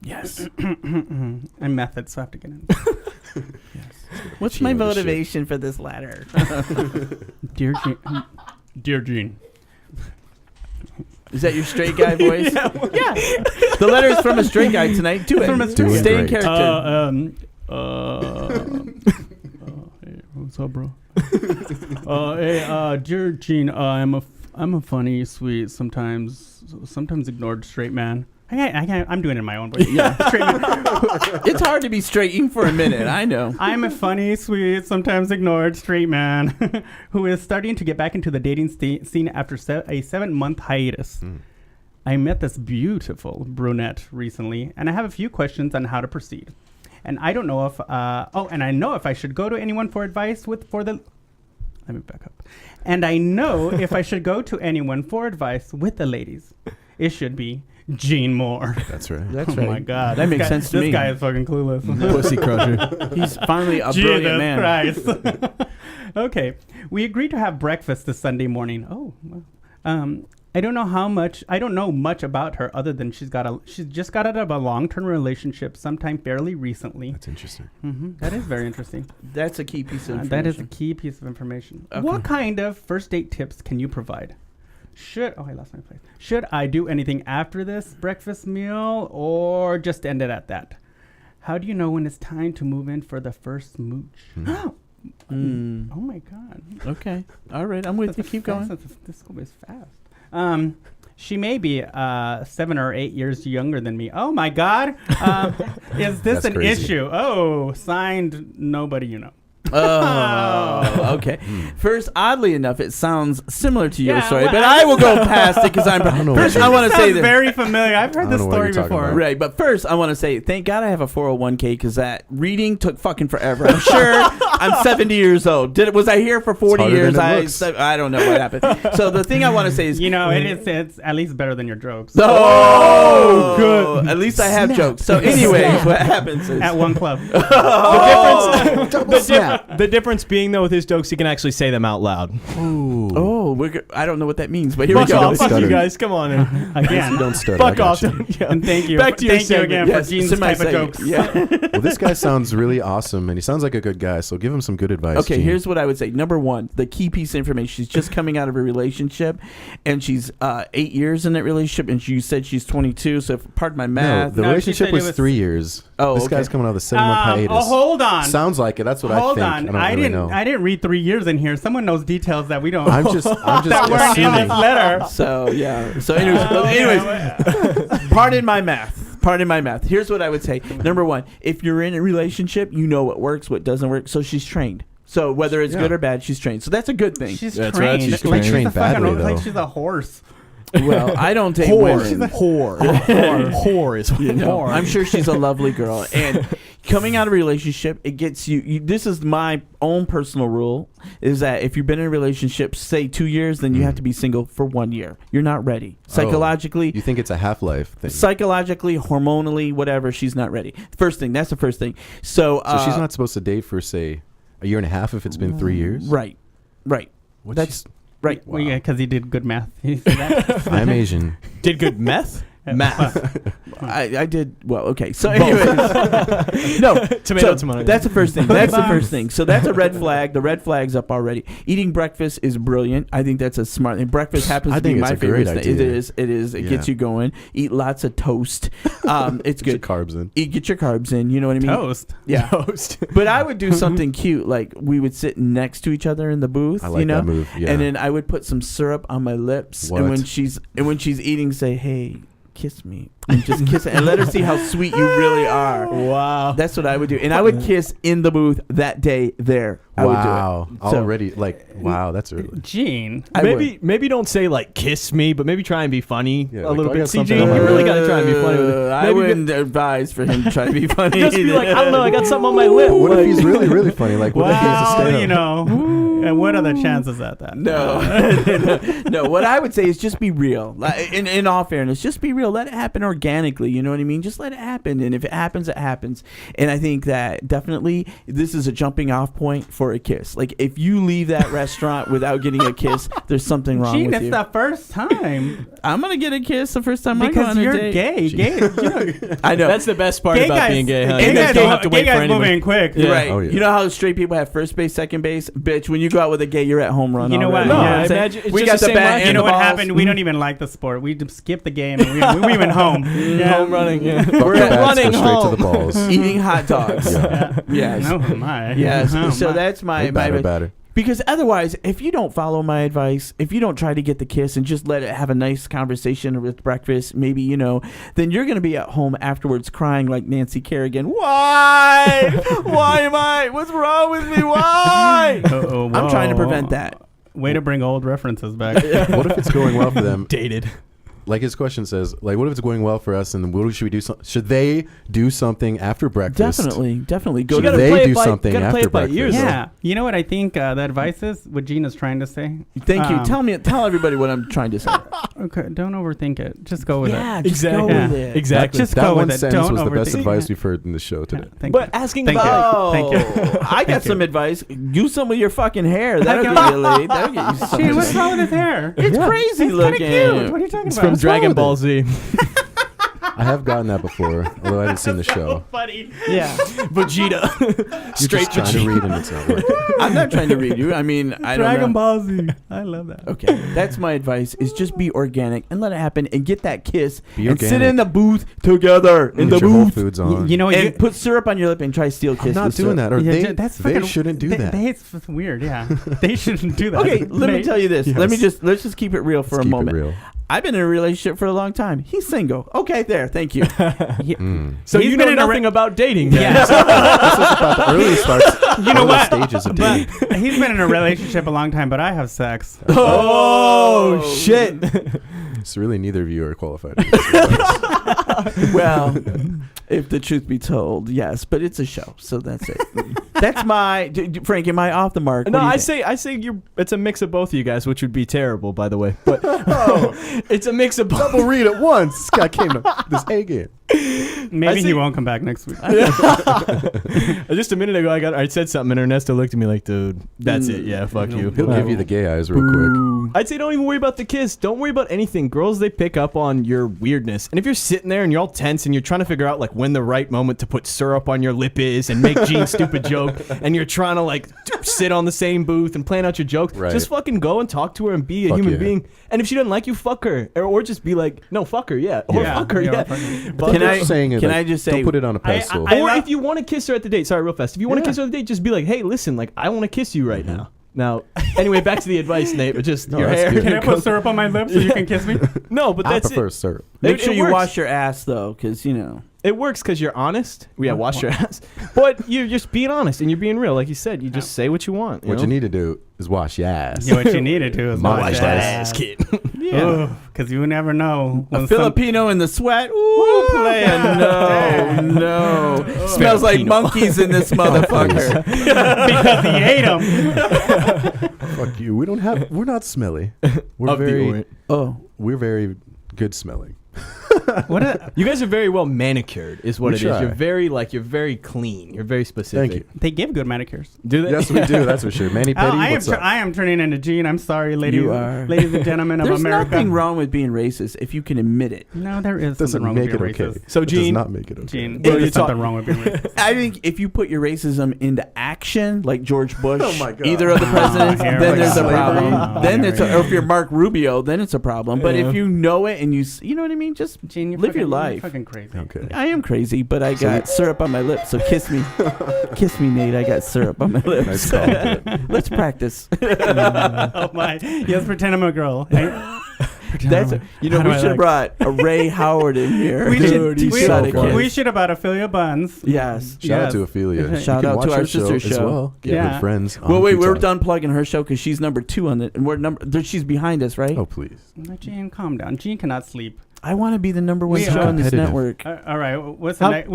Yes. I'm method, so I have to get in. What's Gene my with the shit. motivation for this letter? Dear Gene. Dear Gene. Is that your straight guy voice? Yeah. The letter is from a straight guy tonight. Do it. From a straight guy. Stay in Great. character. Hey, what's up, bro? Dear Gene, I'm a funny, sweet, sometimes ignored straight man. I can't. I'm doing it in my own way. Yeah, straight man. It's hard to be straight even for a minute. I know. I'm a funny, sweet, sometimes ignored straight man who is starting to get back into the dating scene after a 7-month hiatus. I met this beautiful brunette recently, and I have a few questions on how to proceed. And I don't know if and I know if I should go to anyone for advice for the. Let me back up. And I know if I should go to anyone for advice with the ladies, it should be Gene Moore. That's right. That's Oh right. my God, That makes sense to me. This guy is fucking clueless. Pussy crusher. He's finally a brilliant man. Christ. Okay, we agreed to have breakfast this Sunday morning. Oh, well. I don't know much about her other than she's just got out of a long-term relationship sometime fairly recently. That's interesting. That is very interesting. That's a key piece of information. That is a key piece of information. Okay. What kind of first date tips can you provide? I lost my place. Should I do anything after this breakfast meal or just end it at that? How do you know when it's time to move in for the first mooch? Oh my God. Okay. All right. I'm with you. Keep going. This school is fast. She may be 7 or 8 years younger than me. Oh my God. Is this That's an crazy. issue? Oh, signed nobody you know. Oh, okay. First, oddly enough, it sounds similar to your Yeah, story, well, but I will go past it because I'm. don't know First, what I you're- want to say this. Very familiar. I've heard I this don't know what story you're talking before. about. Right, but first I want to say thank God I have a 401k because that reading took fucking forever. I'm sure I'm 70 years old. Was I here for 40 harder years? than it looks. I don't know what happened. So the thing I want to say is, You know, it's at least better than your jokes. oh, good. At least I have jokes. So anyways, what happens is At one club. The difference being, though, with his jokes, he can actually say them out loud. I don't know what that means, but here we Fuck go. off. Fuck stutter. you guys. Come on in. Again. You don't stutter. I Fuck got off. you. Yeah. And thank you. Back to your Thank you again segment. for Gene's type of semi-segment. jokes. Yeah. Well, this guy sounds really awesome, and he sounds like a good guy. So give him some good advice. Okay, Gene. here's what I would say. Number one, the key piece of information. She's just coming out of a relationship, and she's 8 years in that relationship, and you said she's 22. So, pardon my No, math. the No, she relationship said it was was- 3 years. Oh, this okay. guy's coming out of the 7-month hiatus. Hold on. Sounds like it. That's what Hold I think. on. I don't really know. I didn't read 3 years in here. Someone knows details that we don't. I'm just that weren't in assuming. this letter. So yeah. So anyways, pardon my math. Here's what I would say. Number one, if you're in a relationship, you know what works, what doesn't work. So she's trained. So whether it's good or bad, she's trained. So that's a good thing. She's That's trained. right, she's Like trained a fucking- badly, like though. she's a horse. Well, I don't take Whore. women. Whore is You know, Whore. I'm sure she's a lovely girl. And coming out of a relationship, it gets you. This is my own personal rule: is that if you've been in a relationship, say 2 years, then you have to be single for 1 year. You're not ready psychologically. You think it's a Half-Life thing? Psychologically, hormonally, whatever, she's not ready. First thing, that's the first thing. So she's not supposed to date for, say, a year and a half if it's been 3 years? right. What's That's right. Well, yeah, because he did good math. He said that. I'm Asian. Did good meth? Math. I did well. Okay, so anyways, no Tomato. That's the first thing. That's the first thing. So that's a red flag. The red flag's up already. Eating breakfast is brilliant. I think that's a smart thing. Breakfast happens to be my favorite thing. It is. It gets you going. Eat lots of toast. It's good. Get your carbs in. Get your carbs in. You know what I mean? Toast. Yeah. Toast. But I would do something cute, like we would sit next to each other in the booth. I like that move. Yeah. And then I would put some syrup on my lips, What? and when she's eating, say, "Hey, kiss me," and just kiss it, and let her see how sweet you really are. Wow. That's what I would do, and I would kiss in the booth that day. There, I would do it. So, Already, wow, that's early. Gene. Maybe don't say like kiss me, but maybe try and be funny Yeah, a like, little I bit. got See, something Gene, on you my really lip. got to try and be funny with it. I Maybe wouldn't advise for him to try to be funny. just be like, I don't know, I got something on my lip. What Like- if he's really, really funny? Like, what if he has to Well, stay you know, and what are the chances at that? No. What I would say is just be real. Like, in all fairness, just be real. Let it happen organically. You know what I mean? Just let it happen. And if it happens, it happens. And I think that definitely this is a jumping off point for a kiss. Like if you leave that restaurant without getting a kiss, there's something wrong Gene, with it's you. the first time. I'm gonna get a kiss the first time I go Because on a you're date. gay. I know. That's the best part about being gay. Huh? gay You guys guys don't have to wait for anybody. moving quick. Yeah. Right. Oh, yeah. You know how straight people have first base, second base? Bitch, when you go out with a gay, you're at home run. You know what? already. No, You know I I'm saying? imagine it's we just got the the same bat logic. and You know the what balls. happened? We don't even like the sport. We just skip the game and we went home. Home running. Yeah. Fuck We're the bats, running go straight home. to the balls. Eating hot dogs. Yeah. Yes. No, my. Yes. Oh, So my. that's my They batter, advice. batter. Because otherwise, if you don't follow my advice, if you don't try to get the kiss and just let it have a nice conversation with breakfast, maybe, then you're going to be at home afterwards crying like Nancy Kerrigan. Why? Why am I? What's wrong with me? Why? I'm trying to prevent that. Way to bring old references back. What if it's going well for them? Dated. Like his question says, like, what if it's going well for us, and what should we do? Should they do something after breakfast? Definitely. Go Should to they play it do by- something gotta play after it by breakfast? ear, though. Yeah. You know what I think the advice is? What Gina's trying to say? Thank you. Tell everybody what I'm trying to say. Okay, don't overthink it. Just go with it. Just go Exactly. with it. Exactly. Just That go one with it. sentence Don't was the best overthink advice it. we've heard in the show today. Thank But you. asking Thank you. about Thank you. I got some advice. Do some with your fucking hair. That'll get you laid. That'll get you Gee, something. what's wrong with his hair? It's crazy It's kind of looking. cute. What are you talking it's about? from Dragon Ball Z. I have gotten that before, although I haven't seen the show. Funny. Yeah. Vegeta. You're Straight just trying to read and it's not working. I'm not trying to read you. I mean, I don't Dragon know. Ball Z. I love that. Okay, that's my advice: is just be organic and let it happen, and get that kiss, Be and sit organic. in the booth together in Get the your Whole booth, Foods on. You know, and put syrup on your lip and try steal kiss. I'm not with doing syrup. that. Or Yeah, that's they fucking- shouldn't do that. It's weird. Yeah, they shouldn't do that. Okay, let me tell you this. Yes. Let's just keep it real for Let's a keep it moment. real. I've been in a relationship for a long time. He's single. Okay, there. Thank you. So He's you been know in a nothing about dating. Then. Yeah. This is about the early starts. You know early what? Stages of dating. But he's been in a relationship a long time, but I have sex. Oh shit. It's really neither of you are qualified. to give this advice. Well, if the truth be told, yes, but it's a show, so that's it. That's my Frank. Am I off the mark? No, What do you I say you're. It's a mix of both of you guys, which would be terrible, by the way. But it's a mix of both. Double read at once. This guy came to this A game. Maybe see- he won't come back next week. Just a minute ago, I said something, and Ernesto looked at me like, "Dude, that's it. Yeah, fuck you." He'll give you the gay eyes real quick. I'd say don't even worry about the kiss. Don't worry about anything. Girls, they pick up on your weirdness. And if you're sitting there and you're all tense and you're trying to figure out like when the right moment to put syrup on your lip is and make Gene's stupid joke, and you're trying to like sit on the same booth and plan out your jokes, Right. just fucking go and talk to her and be a Fuck human yeah. being. And if she doesn't like you, fuck her. Or just be like, no, fuck her, yeah. Or Yeah, fuck her, yeah, yeah. fuck her. But- Can I- Saying it, can like, I just say- don't put it on a pedestal. I or love- if you want to kiss her at the date, sorry, real fast. If you want to kiss her at the date, just be like, hey, listen, like I want to kiss you right now. Now, anyway, back to the advice, Nate. But just No, your that's hair. good. Can I put syrup on my lips so you can kiss me? No, but I that's prefer it. syrup. Make It sure you works. wash your ass though, because It works because you're honest. Yeah, wash your ass. But you're just being honest and you're being real. Like you said, you just say what you want. What know? you need to do is wash your ass. Yeah, what you needed to is My wash wash that ass. kid. yeah. Because you never know. A when Filipino in the sweat. Ooh, player. No, no. Smells like Filipino. monkeys in this motherfucker. because he ate them. Fuck you. We're not smelly. We're Of the very Orient. Oh, we're very good smelling. What? You guys are very well manicured, is what We it is. try. You're very clean. You're very specific. Thank you. They give good manicures. Do they? Yes, we do. That's for sure. Manny Petty, what's up? I am turning into Gene. I'm sorry, ladies, You are. ladies and gentlemen of There's America. nothing wrong with being racist if you can admit it. No, there is Doesn't something wrong make with it being okay. racist. So, It does Gene- not make it okay. Gene, Bro, there's you're something talk- wrong with being racist. I think if you put your racism into action, like George Bush, Oh my God. either of the presidents, here then we there's a go. problem. Oh, Then here it's we or if you're Mark Rubio, then it's a problem. But Yeah. if you know it and you know what I mean, just Gene, you're live your fucking- life. You're fucking crazy. Okay. I am crazy, but I got syrup on my lips, so kiss me. Kiss me, Nate. I got syrup on my lips. Nice call. Let's practice. Oh my! Yes, pretend I'm a girl. That's we should have brought a Ray Howard in here. We Dude, should. he's We, so funny. we should have bought Ophelia Buns. Yes. Shout out Yes. to Ophelia. Okay. You Shout can out watch to our her sister as show. well. Get Yeah. good friends. Well, on wait, we're Q-Talk. done plugging her show because she's number 2 on it, and we're she's behind us, right? Oh, please. Gene, calm down. Gene cannot sleep. I want to be the number 1 We show are on this competitive. network. All right. What's the How- next?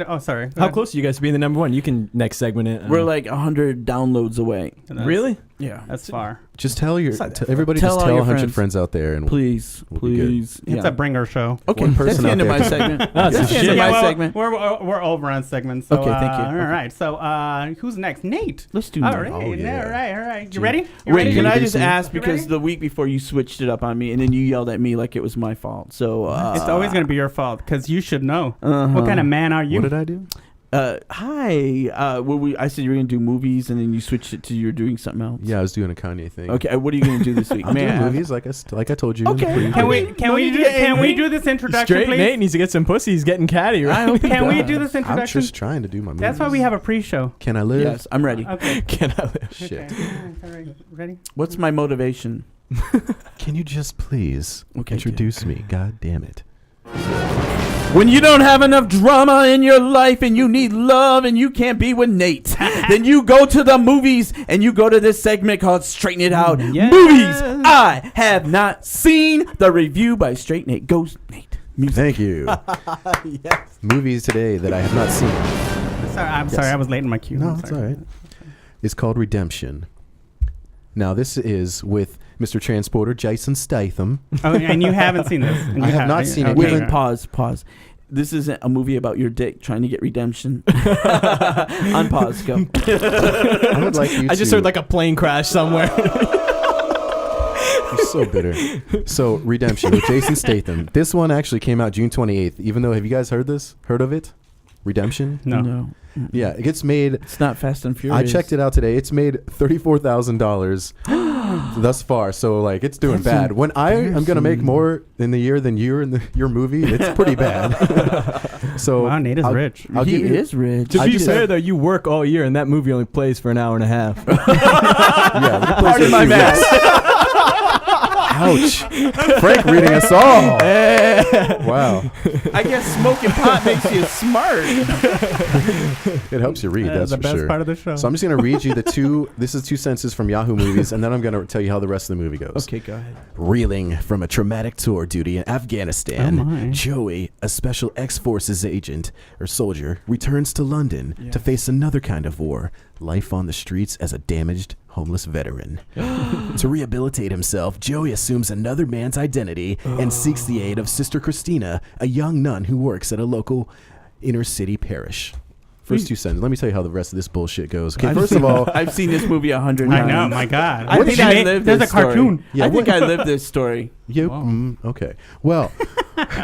Oh, sorry. Go How ahead. close are you guys to being the number one? You can next segment it. We're like 100 downloads away. Really? Yeah. That's far. Just tell your It's not that everybody. Tell Just all tell your 100 friends. friends out there, and Please, We'll be good. please. It's a bringer show. Okay, One that's person the out end of there. my segment. That's That's the a end of shit. my well, segment. We're over on segments. So, Okay, thank you. All Okay. right. So, who's next? Nate. Let's do All that. right. Oh, yeah. All right. All right. You Gene. ready? You Wait, ready? can I Anybody just see- ask You because ready? the week before you switched it up on me and then you yelled at me like it was my fault. So It's always going to be your fault because you should know. Uh-huh. What kind of man are you? what did I do? hi. I said you were gonna do movies and then you switched it to you're doing something else. Yeah, I was doing a Kanye thing. Okay. What are you gonna do this week? I'm May I doing ask? movies like I told you. Okay. Pretty Can cool. we No need to get angry. do this introduction, Straight please? Nate needs to get some pussy. He's getting catty, I right? hope he Can we does. do this I'm introduction? just trying to do my movies. That's why we have a pre-show. Can I live? Yes, I'm ready. Okay. Can I live? Shit. Okay. All right. Ready? What's my motivation? Can you just please Okay, introduce me? God damn it. When you don't have enough drama in your life and you need love and you can't be with Nate, then you go to the movies and you go to this segment called Straighten It Out. Yes. Movies I have not seen. The review by St8 Nate. Goes Nate. Music. Thank you. Yes. Movies today that I have not seen. I'm sorry. I was late in my cue. No, I'm it's sorry. all right. It's called Redemption. Now, this is with Mr. Transporter Jason Statham. Oh, and you haven't seen this. And I you have not seen it. okay. Wait, pause. This isn't a movie about your dick trying to get redemption. Unpause, go. I would like you I just to- heard like a plane crash somewhere. You're so bitter. So, Redemption with Jason Statham. This one actually came out June 28th. Even though, have you guys heard this? Heard of it? Redemption? No. Yeah, it gets made. It's not Fast and Furious. I checked it out today. It's made $34,000 thus far. So, like, it's doing bad. When I am going to make more in the year than you in your movie, it's pretty bad. So, Wow, Nate is rich. I'll He give you- is rich. To I be just fair, have- though, you work all year, and that movie only plays for an hour and a half. Yeah, Pardon my math. Ouch. Frank reading us all. Wow. I guess smoking pot makes you smart. It helps you read, that's the for best sure. part of the show. So I'm just going to read you this is 2 sentences from Yahoo Movies, and then I'm going to tell you how the rest of the movie goes. Okay, go ahead. Reeling from a traumatic tour duty in Afghanistan, Oh my. Joey, a special ex-forces agent or soldier, returns to London to face another kind of war, life on the streets as a damaged, homeless veteran. To rehabilitate himself, Joey assumes another man's identity and seeks the aid of Sister Christina, a young nun who works at a local inner-city parish. First 2 sentences. Let me tell you how the rest of this bullshit goes. Okay, first of all, I've seen this movie 100 I times. know. My God. I think I lived There's this a cartoon. story. Yeah, I think what- I lived this story. you, okay. Well,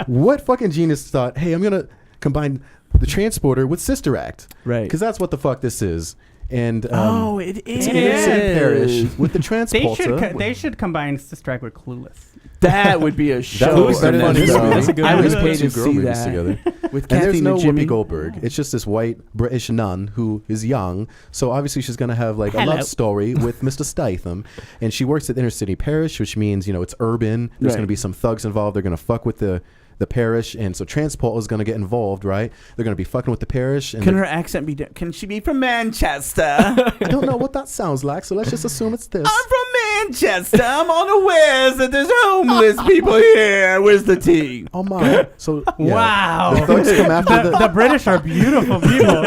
what fucking genius thought, hey, I'm going to combine the Transporter with Sister Act. Right. Because that's what the fuck this is. And Oh, it it's is. an inner city parish with the They Transporter. should they should combine Sister Act with Clueless. That would be a show. would be better than this movie. That's a good I movie. was That's paid Two to girl see movies that. together. With And Kathy there's no Najimy. Whoopi Goldberg. It's just this white British nun who is young. So obviously she's going to have like a Hello. love story with Mr. Statham. And she works at the inner city parish, which means, it's urban. There's Right. going to be some thugs involved. They're going to fuck with the parish. And so Transport is going to get involved, right? They're going to be fucking with the parish. And Can her accent be? Can she be from Manchester? I don't know what that sounds like. So let's just assume it's this. I'm from Manchester. I'm unaware that there's homeless people here. Where's the tea? Oh my. So yeah. Wow. The thugs come after The British are beautiful people.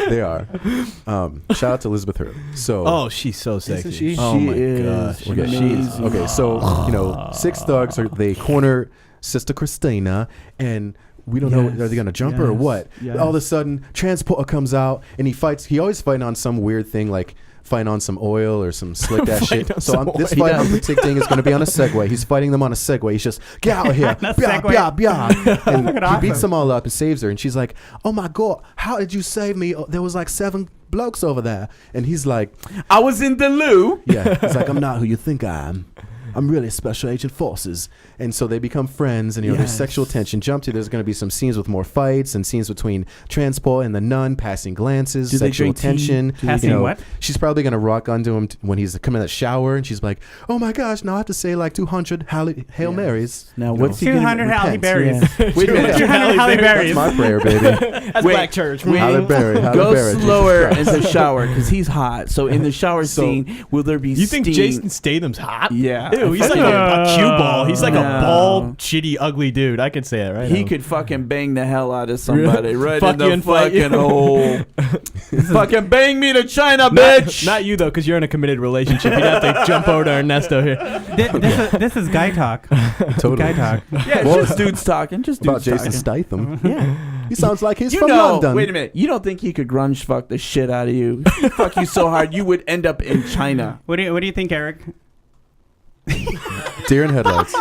They are. Shout out to Elizabeth Hurley. So Oh, she's so sexy. she? Oh She my is. gosh. Okay. Amazing. Okay, so 6 thugs they corner Sister Christina, and we don't know, are they going to jump her or what? Yes. All of a sudden, Transporter comes out, and he always fighting on some weird thing, like fighting on some oil or some slick ass shit. So this fight I'm predicting is going to be on a Segway. He's fighting them on a Segway. He's just, get out of here. Blah, blah, blah. And he beats them all up and saves her. And she's like, oh my God, how did you save me? There was like 7 blokes over there. And he's like, I was in the loo. yeah. He's like, I'm not who you think I am. I'm really Special Agent Forces. And so they become friends, and there's sexual tension. There's going to be some scenes with more fights and scenes between Transport and the nun, passing glances, sexual tension. Passing what? She's probably going to rock onto him when he's coming in the shower, and she's like, oh my gosh, now I have to say like 200 Hail Marys. Now what's he 200 Halle Berries. Yeah. Wait a minute. 200 Halle Berries. That's my prayer, baby. That's Black Church. Halle Berry. Go slower in the shower because he's hot. So in the shower scene, will there be You think steam? Jason Statham's hot? Yeah. Ew, he's like a cue ball. He's like a bald, shitty, ugly dude. I can say it right He now. could fucking bang the hell out of somebody right Fuck in you the and fight you. fucking hole. Fucking bang me to China, bitch. Not you, though, because you're in a committed relationship. You'd have to jump over to Ernesto here. This is guy talk. Totally. Guy talk. Yeah, it's just dudes talking. Just About dudes Jason talking. Statham. Yeah. He sounds like he's You from know, London. wait a minute. You don't think he could grunge fuck the shit out of you? He'd fuck you so hard you would end up in China. What do you think, Eric? Deer in headlights.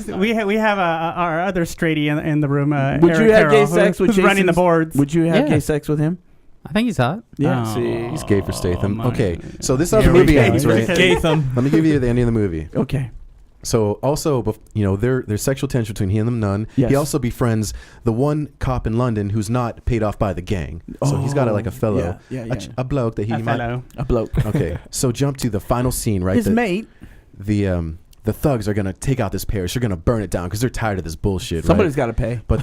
We have our other straighty in the room. Would Eric you have gay Carroll, sex with who's running the Jason's- boards? Would you have Yeah. gay sex with him? I think he's hot. Yeah. Oh. See. He's gay for Statham. my- Okay, so this is how the Here we movie go. ends, right? Gatham. Let me give you the ending of the movie. Okay. So also, there's sexual tension between he and the nun. Yes. He also befriends the one cop in London who's not paid off by the gang. So he's got a fellow, Yeah. a bloke that he A might. fellow. A bloke. Okay, so jump to the final scene, right? His mate. The thugs are gonna take out this parish. They're gonna burn it down because they're tired of this bullshit. Somebody's right? got to pay. But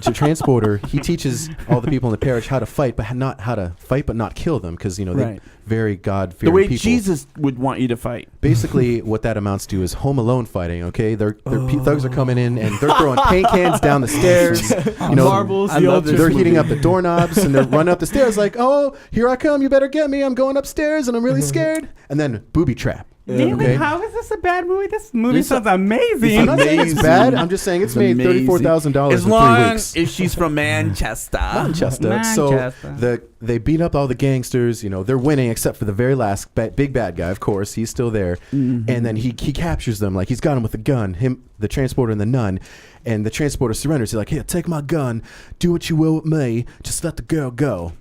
the transporter, he teaches all the people in the parish how to fight, but not how to fight, but not kill them, because they're Right. very The God-fearing way people. Jesus would want you to fight. Basically, what that amounts to is Home Alone fighting. Okay, thugs are coming in and they're throwing paint cans down the stairs. Marbles. I The love old this They're movie. heating up the doorknobs and they're running up the stairs like, "Oh, here I come! You better get me! I'm going upstairs and I'm really scared." And then booby trap. Really? Okay. How is this a bad movie? This movie This- sounds amazing. I'm not saying it's Amazing. bad. I'm just saying it's made amazing. $34,000 As in 3 long weeks. as she's from Manchester. Manchester. So Manchester. they beat up all the gangsters. They're winning except for the very last big bad guy. Of course, he's still there. Mm-hmm. And then he captures them. Like, he's got him with a gun. Him, the transporter, and the nun. And the transporter surrenders. He's like, "Here, take my gun. Do what you will with me. Just let the girl go."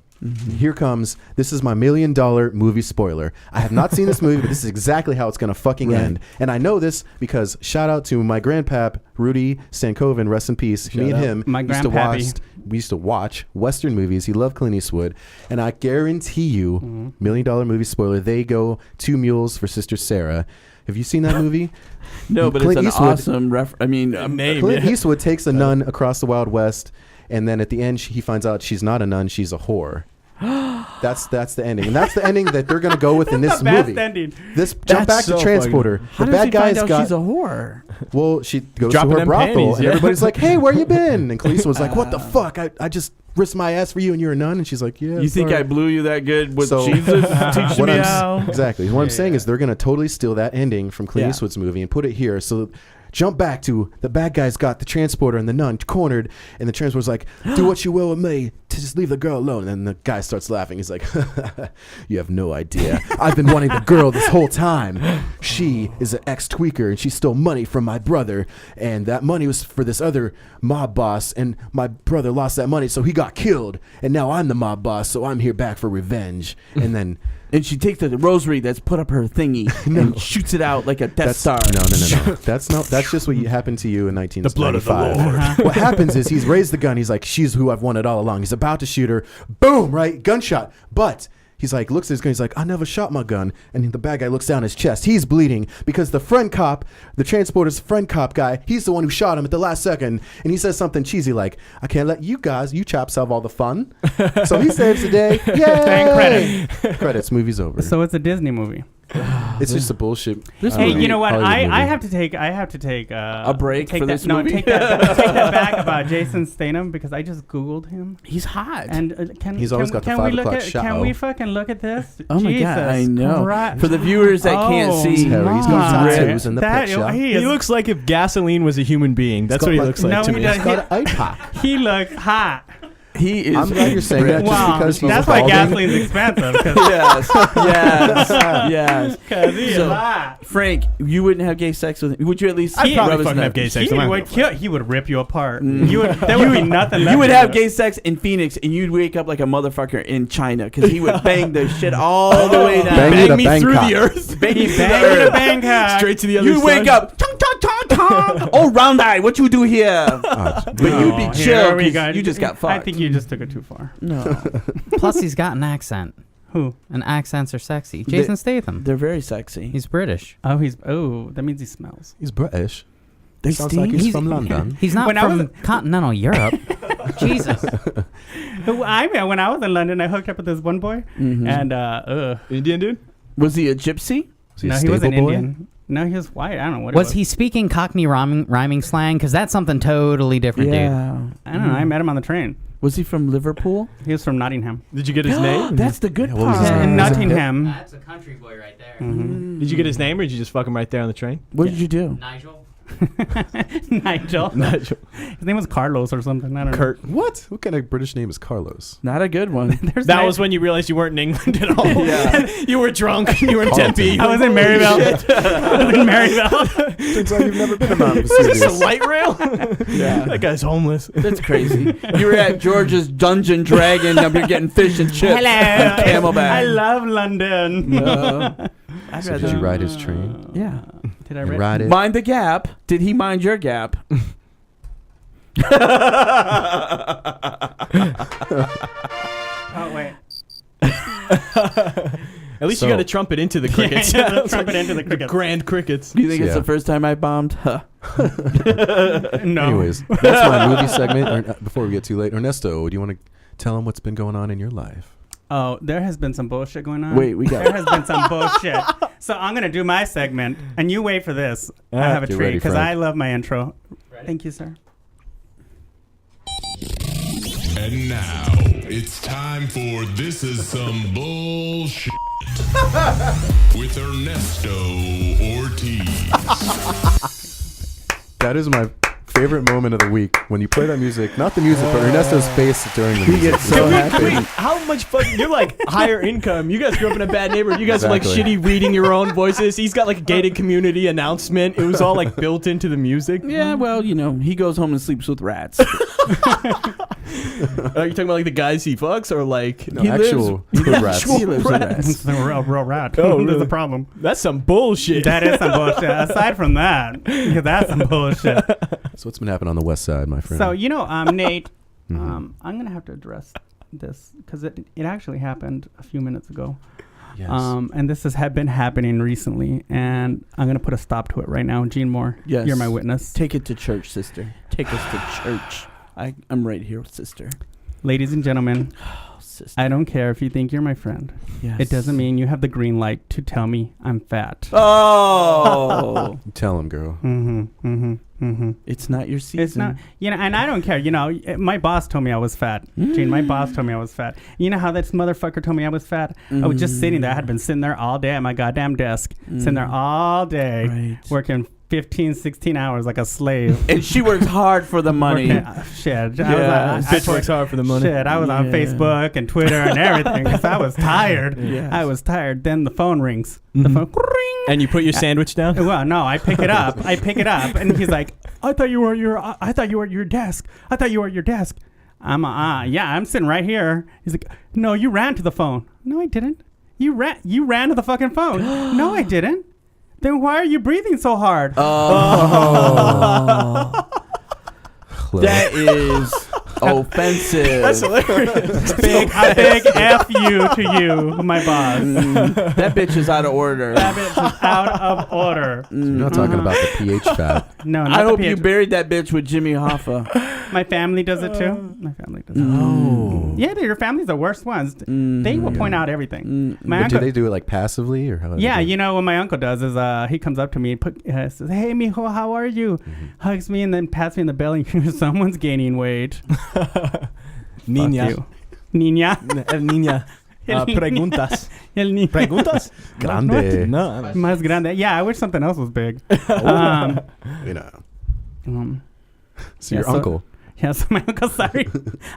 Here comes, this is my $1 million movie spoiler. I have not seen this movie, but this is exactly how it's going to fucking Right. end. And I know this because shout out to my grandpap, Rudy Stankoven, rest in peace. Me and out. him My used to grandpappy. we used to watch Western movies. He loved Clint Eastwood. And I guarantee you, $1 million movie spoiler, they go 2 mules for Sister Sarah. Have you seen that movie? No, but Clint it's an Eastwood- awesome Name. Clint Yeah. Eastwood takes a nun across the Wild West, and then at the end he finds out she's not a nun, she's a whore. That's the ending, and that's the ending that they're gonna go with in this the best movie. ending. This jump back so to Transporter. How The does bad he guy's find out got. she's a whore? Well, she goes Dropping to her them brothel, panties, and yeah. everybody's like, "Hey, where you been?" And Khalees was like, "What the fuck? I just risked my ass for you, and you're a nun." And she's like, "Yeah." You think sorry." I blew you that good with So- Jesus teaching What me I'm how? exactly what I'm saying is they're gonna totally steal that ending from Clint Yeah. Eastwood's movie and put it here. So jump back to the bad guy's got the transporter and the nun cornered, and the transporter's like, "Do what you will with me. Just leave the girl alone." And then the guy starts laughing. He's like, "You have no idea. I've been wanting the girl this whole time. She is an ex-tweaker, and she stole money from my brother, and that money was for this other mob boss, and my brother lost that money, so he got killed, and now I'm the mob boss, so I'm here back for revenge." And then And she takes the rosary that's put up her thingy and shoots it out like a Death Star. No. That's just what happened to you in 1995. blood of the Lord. What happens is he's raised the gun. He's like, "She's who I've wanted all along." He's about to shoot her. Boom! Right, gunshot. But he's like, looks at his gun. He's like, "I never shot my gun." And the bad guy looks down his chest. He's bleeding because the friend cop, the transporter's friend cop guy, he's the one who shot him at the last second. And he says something cheesy like, "I can't let you chaps have all the fun." So he saves the day. Yay! And credits. Credits. Movie's over. So it's a Disney movie. It's just a bullshit. Hey, you know what? Hollywood movie. I have to take A break take for that, this no, movie? take that back about Jason Statham because I just Googled him. He's hot. And He's always got the can we 5 look o'clock at show. Can we fucking look at this? Oh my Jesus God, I know. Christ. For the viewers that can't Oh see, Harry, he's got my. tattoos in the pet shop. He He looks like if gasoline was a human being. That's got what he like- looks like No, to he me. doesn't. He's got an eye pack. He looks hot. he is. I'm glad you're saying that just Wow, because he's that's why balding. gasoline's expensive. yes, yes. Because he is So- hot. Frank, you wouldn't have gay sex with him. Would you at least? I'd probably rub his fucking nut? have gay sex. He I'm not would gonna kill. He would rip you apart. You would. There would be nothing left. You would to have do. gay sex in Phoenix, and you'd wake up like a motherfucker in China because he would bang the shit all the way down. Bang Bang to me through Bangkok. the earth. Bang you Bang to Bangkok. Straight to the other You side. wake up, tong tong tong tong. Oh, round eye, what you do here? But you'd be Oh, chill here we 'cause go. you just got fucked. I think you just took it too far. No, Plus, he's got an accent. Who? And accents are sexy. Jason Statham. they're very sexy. He's British. Oh, that means he smells. He's British. They Sounds like stink. he's from London. He's not When I from was- continental Europe. Jesus. When I was in London, I hooked up with this one boy, and Indian dude? Was he a gypsy? Was he no, a he wasn't stable boy? Indian. No, he was white. I don't know what. Was he speaking Cockney rhyming slang? Because that's something totally different, dude. I don't know. I met him on the train. Was he from Liverpool? He was from Nottingham. Did you get his name? That's the good Yeah, what was his part. name? In Is it Nottingham. That's a country boy right there. Did you get his name or did you just fuck him right there on the train? What did you do? Nigel. Nigel. Nigel. His name was Carlos or something. I don't know. Kurt. What? What kind of British name is Carlos? Not a good one. There's That Ni- was when you realized you weren't in England at all. Yeah. You were drunk. You were in Carlton. Tempe. I was in Maryville. I was in Maryville. Turns out you've never been around Is this a Vesuvius. light rail? Yeah. That guy's homeless. That's crazy. You were at George's Dungeon Dragon. Up here getting fish and chips. Hello. And Camelback. I love London. No. I'd So rather. did you ride his train? Yeah. Did I And ride it? Mind the gap. Did he mind your gap? Oh wait. At least you So- got to trumpet into the crickets. Yeah, the trumpet into the crickets. Grand crickets. Do you think it's Yeah. the first time I bombed? Huh. No. Anyways, that's my movie segment. Before we get too late, Ernesto, do you want to tell him what's been going on in your life? Oh, there has been some bullshit going on. Wait, we There got. has been some bullshit. So I'm gonna do my segment, and you wait for this. I have a Get treat ready, because Frank. I love my intro. Thank you, sir. And now it's time for This Is Some Bullshit with Ernesto Ortiz. That is my favorite moment of the week when you play that music. Not the music, but Ernesto's face during the music. gets so happy. Wait, how much fucking... You're like higher income. You guys grew up in a bad neighborhood. You guys are like Exactly. shitty reading your own voices. He's got like a gated community announcement. It was all like built into the music. Yeah, well, you know, he goes home and sleeps with rats. Are you talking about like the guys he fucks or like... No, He actual lives- hood rats. He lives with rats. It's a real rat. Oh, There's really? a problem. That's some bullshit. That is some bullshit. Aside from that, because that's some bullshit. So what's been happening on the west side, my friend? So you know, Nate, Mhm. I'm gonna have to address this because it actually happened a few minutes ago. Yes. And this has been happening recently, and I'm gonna put a stop to it right now. Gene Moore, Yes. you're my witness. Take it to church, sister. Take us to church. I'm right here, sister. Ladies and gentlemen, Oh, sister. I don't care if you think you're my friend. Yes. It doesn't mean you have the green light to tell me I'm fat. Oh. Tell him, girl. It's not your season. It's not, you know, and I don't care. You know, my boss told me I was fat. Gene, my boss told me I was fat. You know how this motherfucker told me I was fat? I was just sitting there. I had been sitting there all day at my goddamn desk, sitting there all day, Right. working 15, 16 hours like a slave. And she works hard for the money. Working- shit. Yeah. Bitch works hard for the money. Shit, I was on Yeah. Facebook and Twitter and everything because I was tired. Yes. I was tired. Then the phone rings. The phone, ring. And you put your sandwich down? Well, no, I pick it up. And he's like, I thought you were at your desk. I thought you were at your desk. Yeah, I'm sitting right here. He's like, no, you ran to the phone. No, I didn't. You ran to the fucking phone. No, I didn't. Then why are you breathing so hard? Oh. Close. That is Offensive. That's hilarious. A big F you to you, my boss. That bitch is out of order. That bitch is out of order. So you're not talking about the pH fat. No, not I the hope pH. you buried that bitch with Jimmy Hoffa. My family does it too. My family does it. Oh. Yeah, your family's the worst ones. They will point out everything. My But uncle, do they do it like passively or how? do yeah, they do it? you know what my uncle does is he comes up to me, says, "Hey, mijo, how are you?" Hugs me and then pats me in the belly. Someone's gaining weight. Niña. You. Niña. El niña. El niña. Preguntas. El niño. Preguntas? Grande. No. Más grande. Yeah, I wish something else was big. You know. So Yeah, your uncle. Yeah, so my uncle, sorry.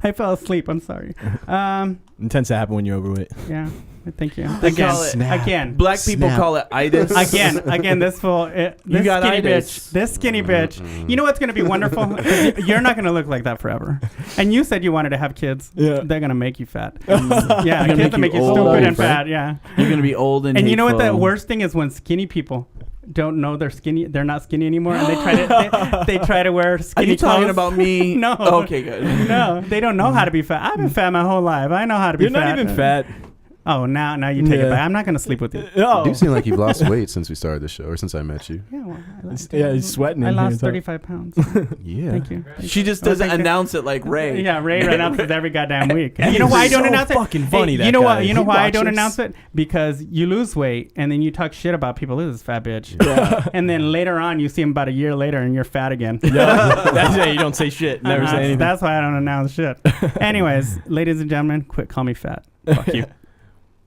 I fell asleep. I'm sorry. It tends to happen when you're overweight. Yeah, thank you. They call it- Again. Black people Snap. call it itis. Again, this fool, this got skinny itis. bitch, this skinny bitch. You know what's going to be wonderful? 'Cause you're not going to look like that forever. And you said you wanted to have kids. Yeah. They're going to make you fat. Yeah, gonna kids will make you old, stupid and Frank. fat. Yeah. You're gonna be old and. And you know what the hateful. worst thing is when skinny people don't know they're skinny. They're not skinny anymore, and they try to they try to wear Are skinny you talking clothes. about me? No. Okay, good. No, they don't know how to be fat. I've been fat my whole life. I know how to be You're fat. not even fat. Oh, now you take it Yeah. back. I'm not going to sleep with you. No. You seem like you've lost weight since we started the show, or since I met you. Yeah, well, Yeah, he's sweating. I in here lost and stuff. 35 pounds. Yeah. Thank you. She just Oh, doesn't thank you. announce it like Ray. Yeah, Ray announces every goddamn week. You know why I don't so announce it? fucking funny, Hey, that you know guy. what? You know He why I don't watches. announce it? Because you lose weight and then you talk shit about people. Look at this fat bitch. Yeah. And then later on, you see him about a year later, and you're fat again. That's it. You don't say shit. Never say anything. That's why I don't announce shit. Anyways, ladies and gentlemen, quit calling me fat. Fuck you.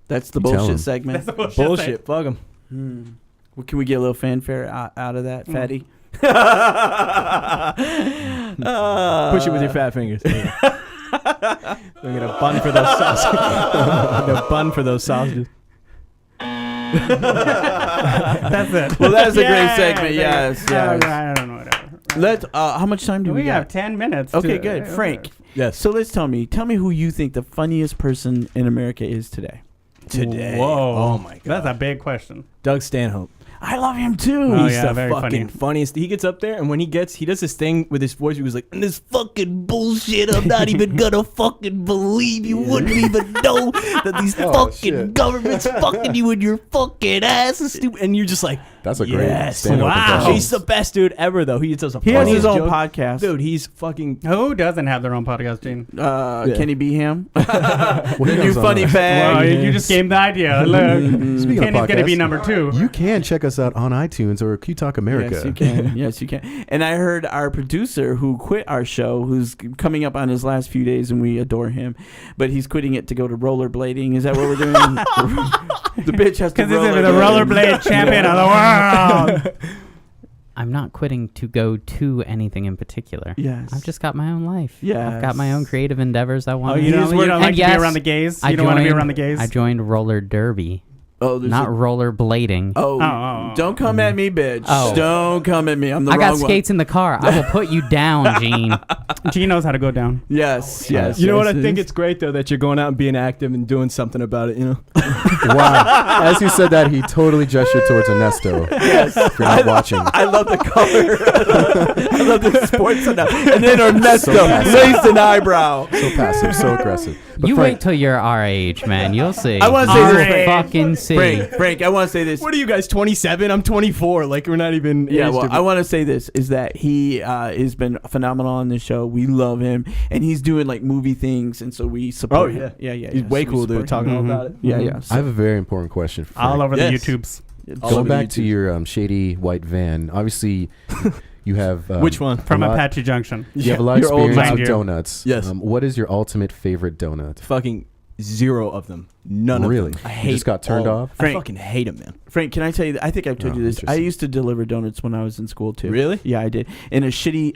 That's the You tell him. bullshit segment. Bullshit. Fuck him. Well, can we get a little fanfare out of that, fatty? Push it with your fat fingers. We're gonna bun for those sausages. Gonna bun for those sausages. That's it. Well, that's a Yeah, great segment. yeah, Yes, yeah. yes. I don't know. Whatever. Let. How much time do We we have got? 10 minutes. Okay, to- good. Frank. Yes. So let's tell me who you think the funniest person in America is today. Today. Whoa. Oh my god. That's a big question. Doug Stanhope. I love him too. Oh, He's yeah, the very fucking funny. funniest. He gets up there, and when he does this thing with his voice, he was like, "This fucking bullshit. I'm not even gonna fucking believe you wouldn't even know that these Oh, fucking shit. government's fucking you in your fucking ass and stupid." And you're just like, That's a great yes, stand-up wow. impression. He's the best dude ever, though. He does a He has his funniest own joke. podcast. Dude, he's fucking. Who doesn't have their own podcast, Gene? Kenny Beham. Well, The he new goes on funny a- bag. Well, you just gave the idea. Look, Speaking Kenny's of going to be podcasts, number 2. You can check us out on iTunes or Q Talk America. Yes, you can. Yes, you can. And I heard our producer who quit our show, who's coming up on his last few days, and we adore him, but he's quitting it to go to rollerblading. Is that what we're doing? The bitch has to Because this is the rollerblade champion of the world. I'm not quitting to go to anything in particular. Yes. I've just got my own life. Yes. I've got my own creative endeavors I want Oh, you don't like And to yes, be around the gays? I You don't want to be joined- around the gays? I joined roller derby, Oh, there's not a- roller blading. Oh, don't come at me, bitch. Oh. Don't come at me. I'm the I wrong got skates in the car. I will put you down, Gene. Gene knows how to go down. one. Yes, yes. You know what? yes, I think yes. it's great though that you're going out and being active and doing something about it. You know. Wow. As you said that, he totally gestured towards Ernesto. Yes. If you're not watching. I love the color. I love the sports enough. And then Ernesto So passive. raised an eyebrow. So passive, so aggressive. But You Frank, wait till you're our age, man. You'll see. I wanna say You'll this, Frank. fucking see. Frank, I want to say this. What are you guys? 27? I'm 24. Like we're not even. Yeah, age well, different. I want to say this is that he has been phenomenal on this show. We love him, and he's doing like movie things, and so we support Oh, him. yeah. yeah. He's yes, way we cool, dude. support Talking him. all about it. Yeah, yeah. I have a very important question for Frank. All over Yes. the YouTubes. All Going over back the to YouTube. your shady white van, obviously you have... Which one? From a lot- Apache Junction. You have a lot of Your old experience mind with you. donuts. Yes. What is your ultimate favorite donut? Fucking 0 of them. None Really? of them. I You hate. just got turned all- off? I Frank. fucking hate them, man. Frank, can I tell you? I think I've told Oh, you this. I interesting. used to deliver donuts when I was in school too. Really? Yeah, I did. In a shitty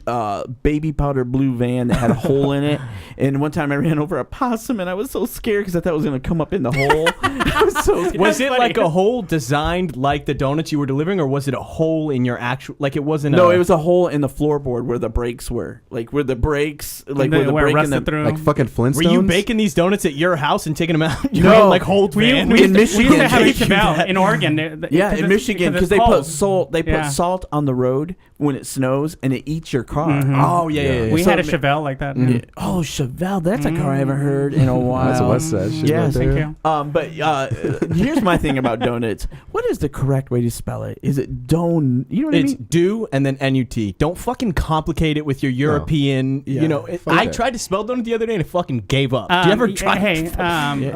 baby powder blue van that had a hole in it. And one time I ran over a possum, and I was so scared because I thought it was going to come up in the hole. I was so scared. Was it funny. like a hole designed like the donuts you were delivering, or was it a hole in your actual? Like it wasn't. No, a, it was a hole in the floorboard where the brakes were. Like where the brakes, like Where where the it brake and rusted the. through. Like fucking Flintstones? Were you baking these donuts at your house and taking them out? No, own like Holt van. in Michigan, we used to have they a do Chevelle that. in Oregon. Yeah, in Michigan, because they put salt. They Yeah. put salt on the road when it snows, and it eats your car. Oh yeah. We So had a ma- Chevelle like that. Yeah. Oh, Chevelle, that's a car I haven't heard in a while. That's a West Side shit Yes, right Thank there. you. But here's my thing about donuts. What is the correct way to spell it? Is it don? You know what It's I mean? do and then NUT. Don't fucking complicate it with your European. Yeah, You know, fuck I that. tried to spell donut the other day and it fucking gave up. Do you ever try? Hey, it's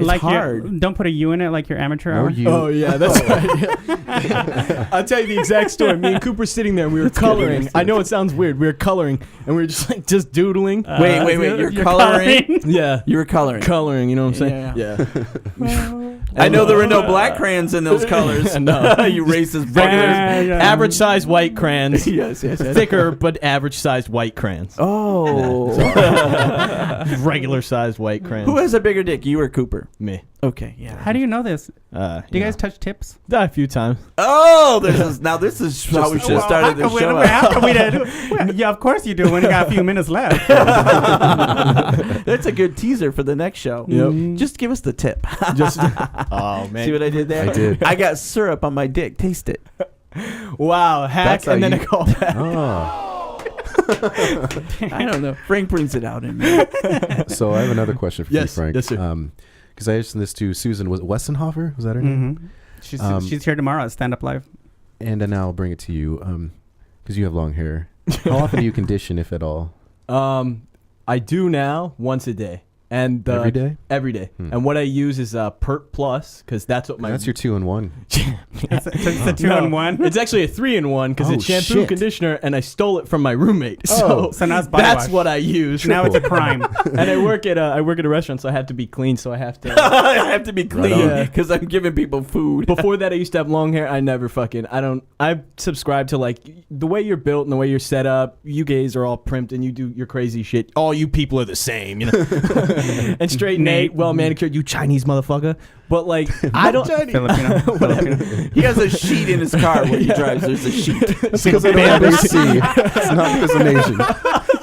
like hard. don't put a U in it like your amateur hour. Oh yeah, that's right. I'll tell you the exact story. Me and Cooper sitting there, and we were coloring. I know it sounds weird. We were coloring, and we were just doodling. Wait. You're coloring? Yeah, You were coloring. coloring. You know what I'm saying? Yeah. I know there were no black crayons in those colors. No. You racist buggers. Average sized white crayons. Yes. Thicker but average sized white crayons. Oh. Regular sized white crayons. Who has a bigger dick, you or Cooper? Me. Okay, yeah. How do you know this? Do you guys touch tips? A few times. Oh, this is how we should have started the show. Yeah, of course you do when you got a few minutes left. That's a good teaser for the next show. Yep. Just give us the tip. Just. Oh man. See what I did there? I did. I got syrup on my dick. Taste it. Wow. Hack That's how and then you- a call back. Oh. I don't know. Frank brings it out in me. So I have another question for Yes, you, Frank. yes, sir. Because I asked this to Susan. Was it Westenhofer? Was that her name? She's here tomorrow at Stand Up Live. And then I'll bring it to you. Because you have long hair. How often do you condition, if at all? I do now once a day. And Every day? Every day. And what I use is Pert Plus because that's what my That's your 2-in-1. It's a 2-in-1. It's actually a 3-in-1 because Oh, it's shampoo, shit. conditioner, and I stole it from my roommate. Oh. So now it's body that's wash. what I use. Now it's a crime. And I work at a restaurant, so I have to be clean. So I have to. I have to be clean on. because I'm giving people food. Before that, I used to have long hair. I never fucking. I subscribe to like the way you're built and the way you're set up. You gays are all primped and you do your crazy shit. All you people are the same, you know. And St8 Nate, well manicured, you Chinese motherfucker. But like, I don't. Filipino. He has a sheet in his car when he drives. There's a sheet. It's because I don't have AC. It's not because I'm Asian.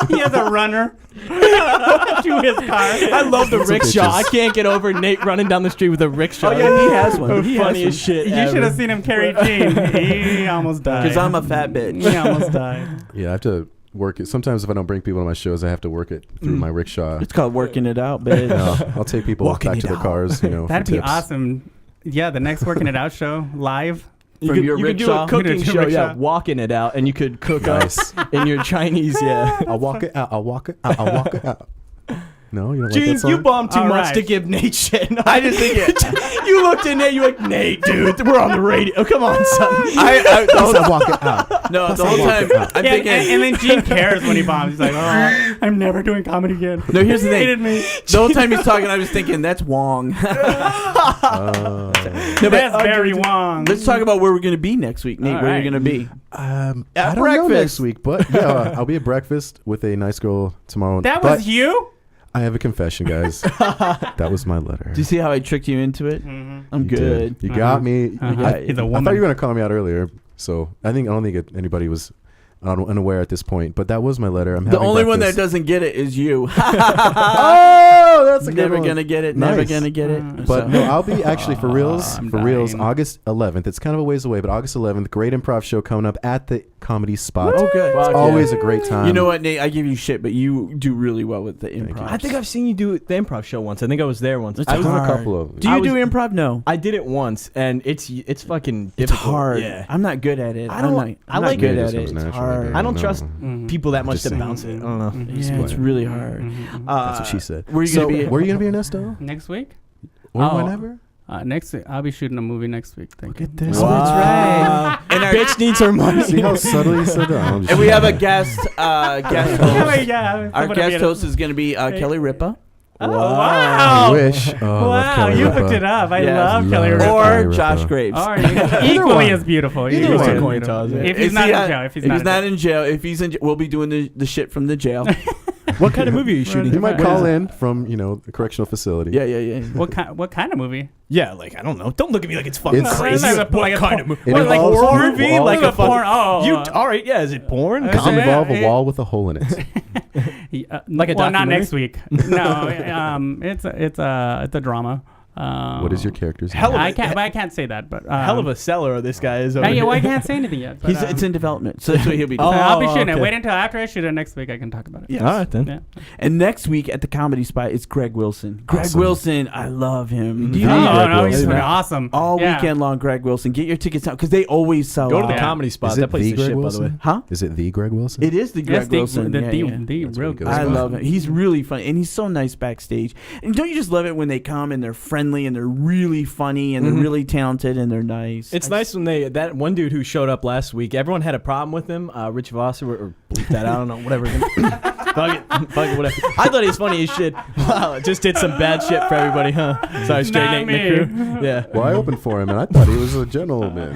He has a runner to his car. I love the Some rickshaw. bitches. I can't get over Nate running down the street with a rickshaw. Oh yeah, he has one. He has Funniest shit. You should have seen him carry Gene. He almost died. Because I'm a fat bitch. He almost died. Yeah, I have to work it. Sometimes if I don't bring people to my shows, I have to work it through my rickshaw. It's called working it out, bitch. I'll take people Walking back it to their out. cars, you know. That'd for be tips. awesome. Yeah, the next Working It Out show live. You From could, your you could do rickshaw? a cooking You could do show, rickshaw. yeah, walking it out, and you could cook Nice. up in your Chinese, yeah. I'll walk it out. I'll walk it out. I'll walk it out. No, you don't like Gene, that song? you bombed too All much right. to give Nate shit. No, I just think it. you looked at Nate, you like, Nate, dude, we're on the radio. Oh, come on, son. I'll walk it out. No, the whole time I'm Yeah, thinking. and then Gene cares when he bombs. He's like, oh, I'm never doing comedy again. No, here's the He thing. hated me. The whole time he's talking, I was thinking that's Wong. No, but That's Barry Wong. let's talk about where we're gonna be next week, Nate. All Where right. you're gonna be? I At don't know breakfast. next week, but yeah, I'll be at breakfast with a nice girl tomorrow. That but was you? I have a confession, guys. That was my letter. Do you see how I tricked you into it? Mm-hmm. I'm You good. did. You got me. He's a I woman. thought you were gonna call me out earlier, so I don't think anybody was unaware at this point. But that was my letter. I'm The having only one that breakfast. doesn't get it is you. Oh, that's a good Never one. gonna get it. Never Nice. gonna get it. But So- no, I'll be actually for reals. I'm For reals, dying. August 11th. It's kind of a ways away, but August 11th, great improv show coming up at the Comedy Spot. Oh, good. It's Fuck always yeah. a great time. You know what, Nate? I give you shit, but you do really well with the improv. I think I've seen you do the improv show once. I think I was there once. It's I was in a hard. couple of them. Do you I do was- improv? No. I did it once, and it's fucking It's difficult. hard. Yeah. I'm not good at it. I don't- I'm I not like good it. at It it. was It's naturally hard. there. I don't No. trust people that much Just to saying. bounce it. I don't know. Yeah, it's really hard. That's what she said. Where are you So, gonna be? where are you gonna be, Ernesto? Next week? Or Oh. whenever? Next week, I'll be shooting a movie next week. Thank you. Look at this. Oh, that's right. And our Bitch needs her money. See how subtly you said that? and we have a guest guest host. Yeah, Our guest host is going to be Kelly Ripa Oh, I wow. wish. Oh, I love Wow, Kelly you Ripa. looked it up. I Yeah. love Kelly Love Ripa. or Kelly Ripa. Josh Graves. Or equally one. as beautiful. Either Equally one. as Coin beautiful. toss, yeah. If he's not in jail. If he's not in jail, if he's in, we'll be doing the shit from the jail. What kind of movie are you shooting? You might What call is it? in from the correctional facility. Yeah. What kind of movie? Yeah, like I don't know. Don't look at me like it's fucking It's- crazy. Like a- What like a kind porn- of movie? It What, like involves- horror it movie? involves- Like a porn? Oh, You all right? Yeah, is it porn? Does it involve a Yeah. wall with a hole in it? Like a well, not documentary? next week. No, it's a drama. What is your character's Hell name? of I can't say that, but Hell of a seller this guy is. Over yeah, here. well, I can't say anything yet. But, It's in development, so that's what he'll be doing. I'll be shooting it. okay. Wait until after I shoot it next week. I can talk about it. Yes. All right then. Yeah. And next week at the Comedy Spot, it's Greg Wilson. Greg Awesome. Wilson, I love him. Do you Oh, know Greg no, he's Wilson. fucking awesome. all Yeah. weekend long, Greg Wilson? Get your tickets out because they always sell Go to out. the Yeah. comedy spot. Is it That place the is Greg shit, by the Wilson? way. Huh? Is it the Greg Wilson? It is the Greg Yes, Wilson. the Yeah, yeah. That's real what he good. goes I by. love him. He's really funny, and he's so nice backstage. And don't you just love it when they come and they're friendly and they're really funny and they're really talented and they're nice. It's nice when that one dude who showed up last week. Everyone had a problem with him. Rich Voss or bleep that. I don't know. Whatever. Fuck it. Whatever. I thought he was funny as shit. Wow, just did some bad shit for everybody, huh? Sorry, St8 Not Nate and me. the crew. Yeah. Well, I opened for him, and I thought he was a gentleman.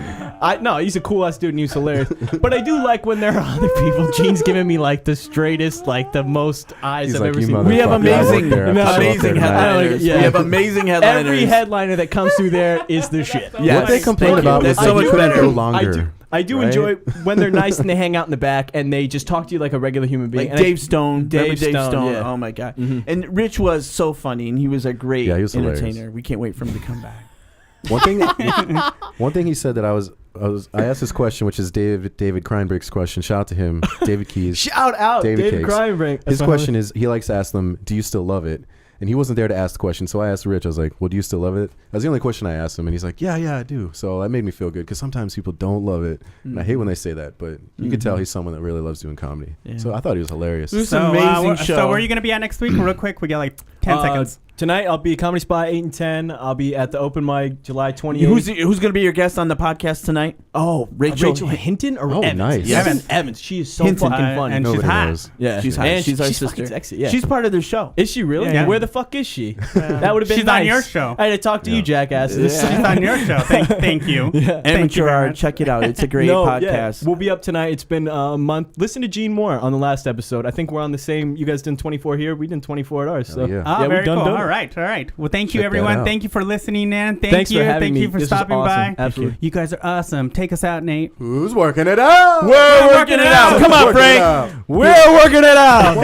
No, he's a cool ass dude and he's hilarious. But I do like when there are other people. Gene's giving me like the straightest, like the most eyes He's I've like, ever "You seen. we have motherfucker, I work amazing, there. I have to show up amazing there tonight." headliners. Yeah. We have amazing headliners. Every headliner that comes through there is the shit. Yes. What they complain Thank you. about was That's so they much couldn't better. go longer. I do right? enjoy when they're nice and they hang out in the back and they just talk to you like a regular human being. Like And Dave Stone. Remember Dave Stone, yeah. Oh my god. Mhm. And Rich was so funny, and he was a great Yeah, he was entertainer. hilarious. We can't wait for him to come back. One thing he said that I asked this question, which is David Kreinbrick's question. Shout out to him, David Keys. Shout out David David Cakes. Kreinbrink. His question is, he likes to ask them, "Do you still love it?" And he wasn't there to ask the question, so I asked Rich. I was like, "Well, do you still love it?" That's the only question I asked him, and he's like, "Yeah, I do." So that made me feel good because sometimes people don't love it, and I hate when they say that. But you can tell he's someone that really loves doing comedy. Yeah. So I thought he was hilarious. It was So, an amazing show. So where are you going to be at next week? Real quick, we got like 10 seconds. Tonight I'll be at Comedy Spot 8 and 10. I'll be at the open mic July 28th. Who's going to be your guest on the podcast tonight? Oh, Rachel Hinton or Oh, Evans? nice. Yes. Evans. She is so Hinton. fucking funny. And she's Nobody hot. knows. yeah, She's hot. And She's our fucking sister. sexy. Yeah. She's part of their show. Is she really? Yeah. Where the fuck is she? That would have been She's nice. on your show. I had to talk to you, jackasses. Yeah. She's on your show. Thank you. Thank you Amateur very Hour. much. Check it out. It's a great podcast. We'll be up tonight. It's been a month. Listen to Gene Moore on the last episode. I think we're on the same. You guys did 24 here. We did 24 at ours. So Oh, yeah. Oh, yeah, very we've done cool. dope. All right. Well, thank you, Check that everyone. out. Thank you for listening in. Thanks for having me. Thank you for This was stopping awesome. by. Absolutely. You guys are awesome. Take us out, Nate. Who's working it out? We're working it out. Come on, Working it Frank. out. We're working it out.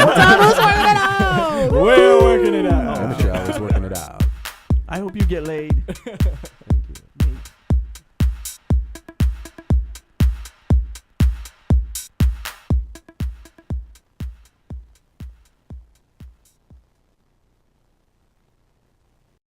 We're working it out. Amateur Hour is working it out. I hope you get laid.